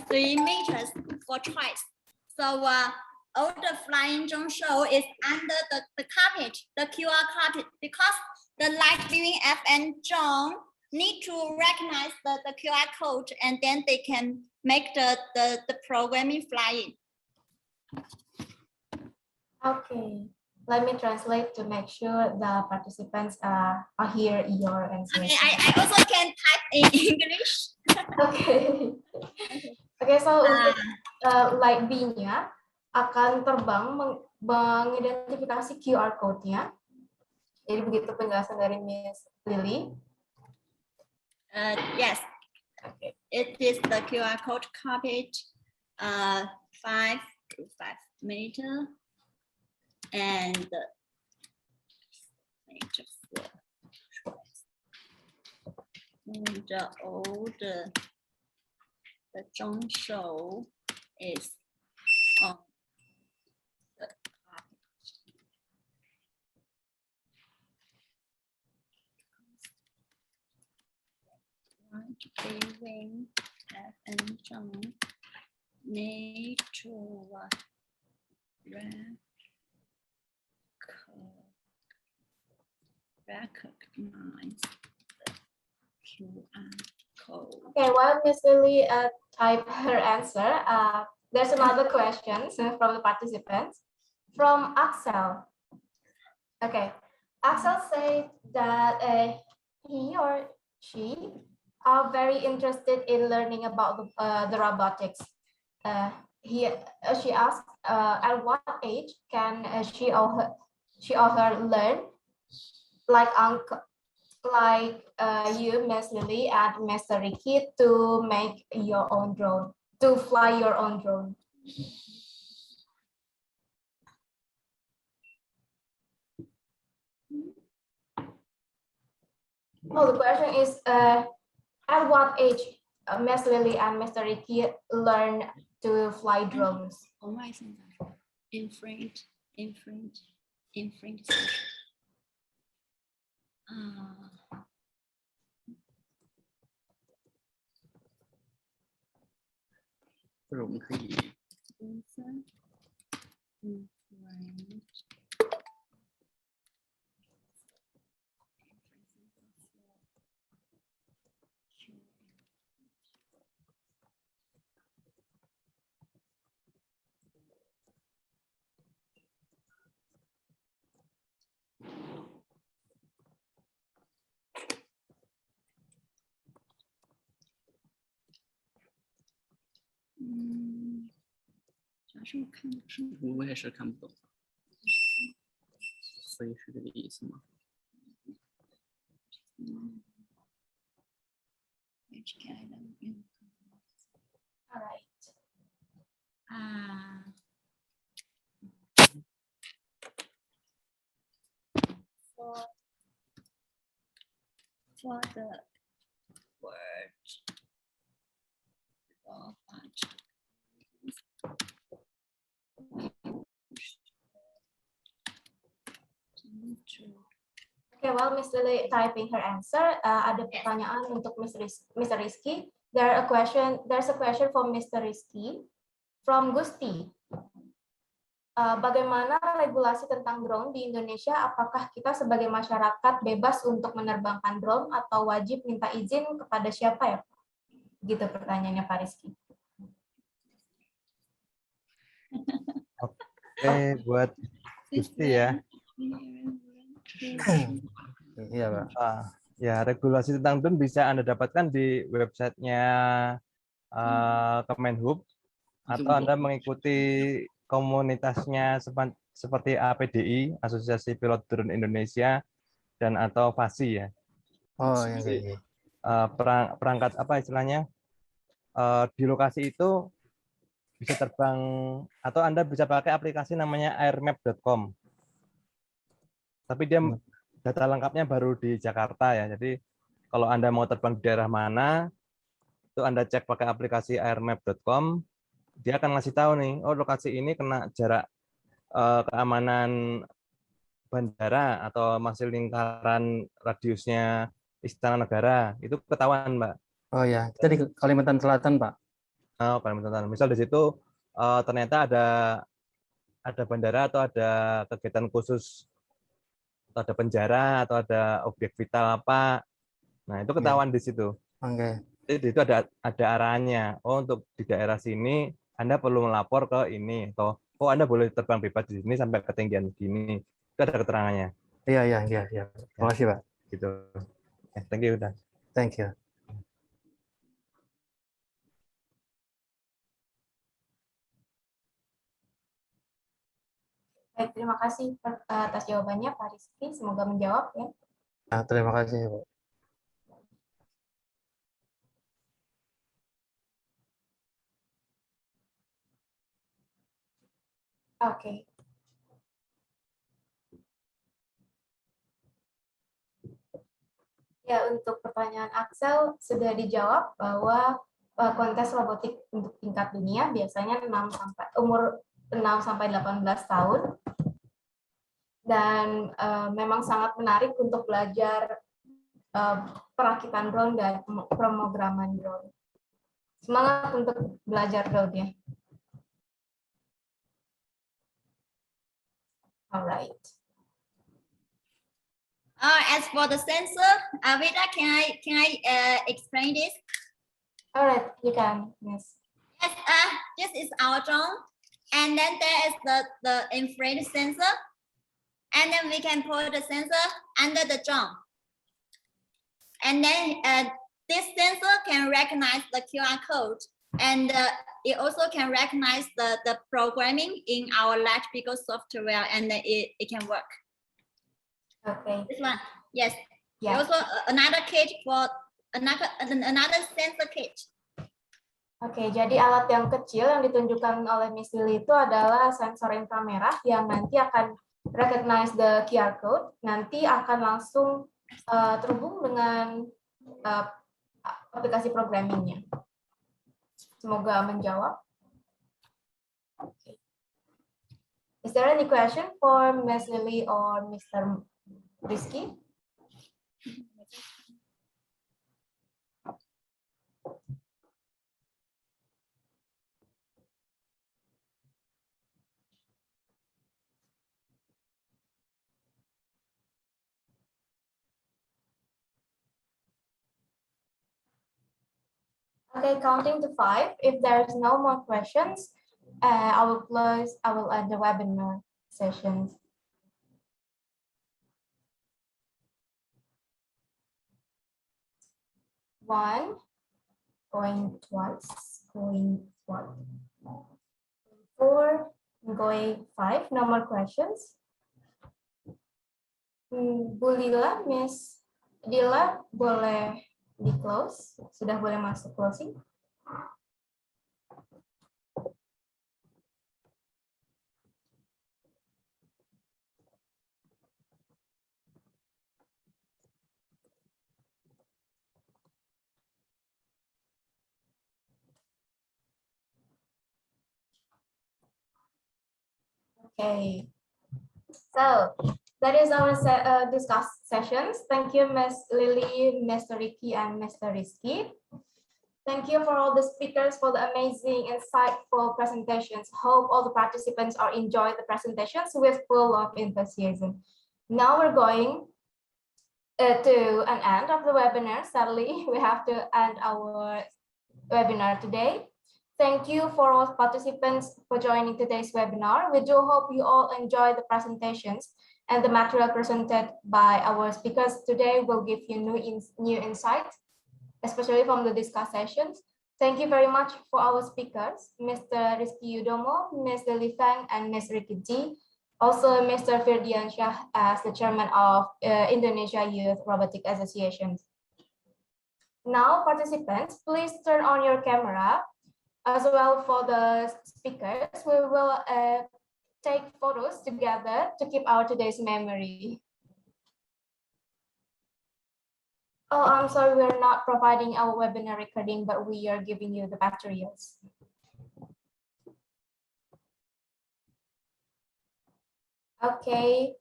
3 meters for choice. So all the flying drone show is under the coverage, the QR coverage, because the Lightbee Wing FN drone need to recognize the QR code, and then they can make the programming flying. Okay, let me translate to make sure the participants hear your answer. Okay, I also can type in English. Okay. Okay, so untuk Lightbee-nya akan terbang mengidentifikasi QR code-nya. Jadi begitu penjelasan dari Miss Lily. Yes. Okay. It is the QR code copied 5 to 5 meter and the older the drone show is on the Wing and drone need to recognize the QR code. Okay, while Miss Lily type her answer, there's another question from the participants. From Axel. Okay, Axel said that he or she are very interested in learning about the robotics. She asked, at what age can she or her learn, like you, Miss Lily, and Mr. Ricky, to make your own drone, to fly your own drone? Oh, the question is, at what age Miss Lily and Mr. Ricky learn to fly drones? Oh my God. Infringed. 我也是看不懂，所以是这个意思吗？ All right. For the word Okay, while Miss Lily typing her answer, ada pertanyaan untuk Mr. Rizky. There's a question for Mr. Rizky from Gusti. Bagaimana regulasi tentang drone di Indonesia? Apakah kita sebagai masyarakat bebas untuk menerbangkan drone atau wajib minta izin kepada siapa ya? Gitu pertanyaannya Pak Rizky. Oke, buat Gusti ya. Iya, Pak. Ya, regulasi tentang drone bisa Anda dapatkan di websitenya Kemenhub atau Anda mengikuti komunitasnya seperti APDI, Asosiasi Pilot Drone Indonesia, dan atau FASI ya. Oh, yang kayak gini. Perangkat apa istilahnya? Di lokasi itu bisa terbang atau Anda bisa pakai aplikasi namanya airmap.com. Tapi dia data lengkapnya baru di Jakarta ya. Jadi kalau Anda mau terbang di daerah mana, itu Anda cek pakai aplikasi airmap.com, dia akan ngasih tahu nih, oh lokasi ini kena jarak keamanan bandara atau masih lingkaran radiusnya Istana Negara, itu ketahuan, Mbak. Oh ya, kita di Kalimantan Selatan, Pak. Oh, Kalimantan Selatan. Misal di situ ternyata ada bandara atau ada kegiatan khusus atau ada penjara atau ada objek vital apa. Nah, itu ketahuan di situ. Oke. Jadi itu ada arahannya. Oh, untuk di daerah sini Anda perlu melapor ke ini atau oh Anda boleh terbang bebas di sini sampai ketinggian segini. Itu ada keterangannya. Iya. Terima kasih, Pak. Gitu. Thank you udah. Thank you. Baik, terima kasih atas jawabannya Pak Rizky. Semoga menjawab ya. Nah, terima kasih, Pak. Oke. Ya, untuk pertanyaan Axel sudah dijawab bahwa kontes robotik untuk tingkat dunia biasanya umur 6 sampai 18 tahun. Dan memang sangat menarik untuk belajar perakitan drone dan pemrograman drone. Semangat untuk belajar drone ya. Alright. As for the sensor, Vida, can I explain this? Alright, you can. Yes. Yes, this is our drone, and then there is the infrared sensor, and then we can put the sensor under the drone, and then this sensor can recognize the QR code, and it also can recognize the programming in our large vehicle software, and it can work. Okay. This one, yes. Yeah. Also another kit for another sensor kit. Oke, jadi alat yang kecil yang ditunjukkan oleh Miss Lily itu adalah sensor inframerah yang nanti akan recognize the QR code, nanti akan langsung terhubung dengan aplikasi programmingnya. Semoga menjawab. Okay. Is there any question for Miss Lily or Mr. Rizky? Okay, counting to 5. If there's no more questions, I will end the webinar sessions. One, going twice, going once, 4, going 5, no more questions. Bu Lila, Miss Dila, boleh di close, sudah boleh masuk closing. Okay, so that is our discuss sessions. Thank you, Ms. Lily, Mr. Ricky, and Mr. Rizky. Thank you for all the speakers for the amazing, insightful presentations. Hope all the participants are enjoying the presentations with full of enthusiasm. Now we're going to an end of the webinar. Sadly, we have to end our webinar today. Thank you for all participants for joining today's webinar. We do hope you all enjoy the presentations and the material presented by our speakers today will give you new insights, especially from the discuss sessions. Thank you very much for our speakers, Mr. Rizky Yudomo, Ms. Lily Fang, and Ms. Ricky G. Also, Mr. Firdian Shah as the chairman of Indonesia Youth Robotic Association. Now, participants, please turn on your camera. As well for the speakers, we will take photos together to keep our today's memory. Oh, I'm sorry, we're not providing our webinar recording, but we are giving you the materials. Okay,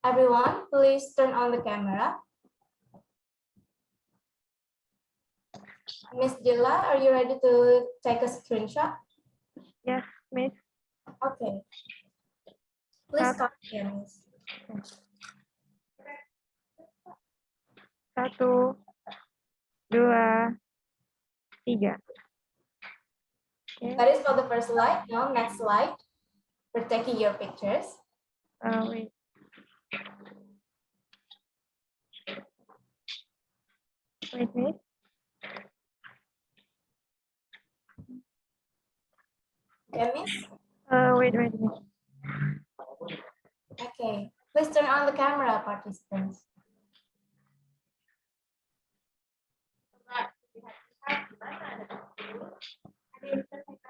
everyone, please turn on the camera. Miss Dilla, are you ready to take a screenshot? Yes, Miss. Okay. Please start here, Miss. 1, 2, 3. Okay. That is for the first slide. Now, next slide. We're taking your pictures. Wait. Wait, Miss. Okay, Miss? Wait, Miss. Okay. Please turn on the camera, participants.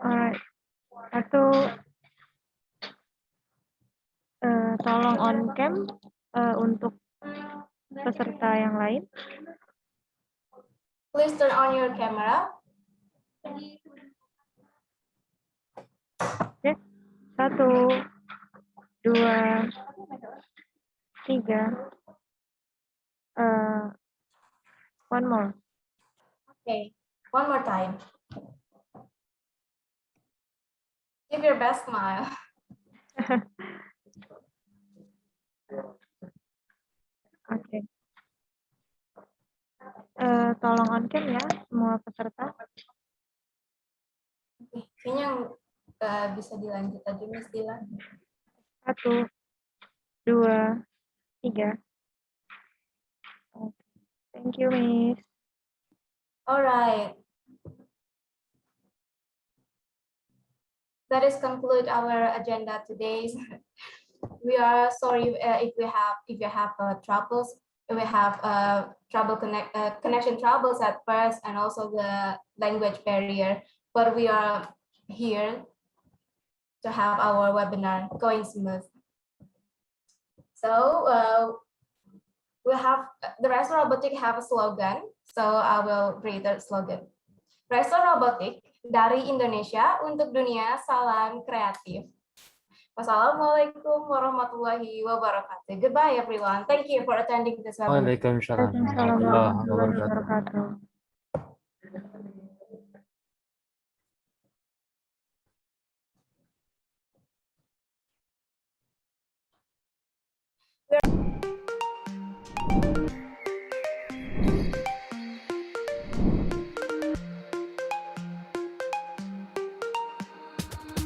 Alright. 1, tolong on cam untuk peserta yang lain. Please turn on your camera. Oke. 1, 2, 3. One more. Okay. One more time. Give your best smile. Oke. Tolong on cam ya semua peserta. Kayaknya bisa dilanjut aja, Miss Dila. 1, 2, 3. Thank you, Miss. All right. That is conclude our agenda today. We are sorry if you have troubles. We have connection troubles at first, and also the language barrier. But we are here to have our webinar going smooth. So we have the Resto Robotic have a slogan. So I will read the slogan. Resto Robotic dari Indonesia untuk dunia, salam kreatif. Wassalamualaikum warahmatullahi wabarakatuh. Goodbye, everyone. Thank you for attending this webinar. Waalaikumsalam Waalaikumsalam warahmatullahi warahmatullahi wabarakatuh. wabarakatuh.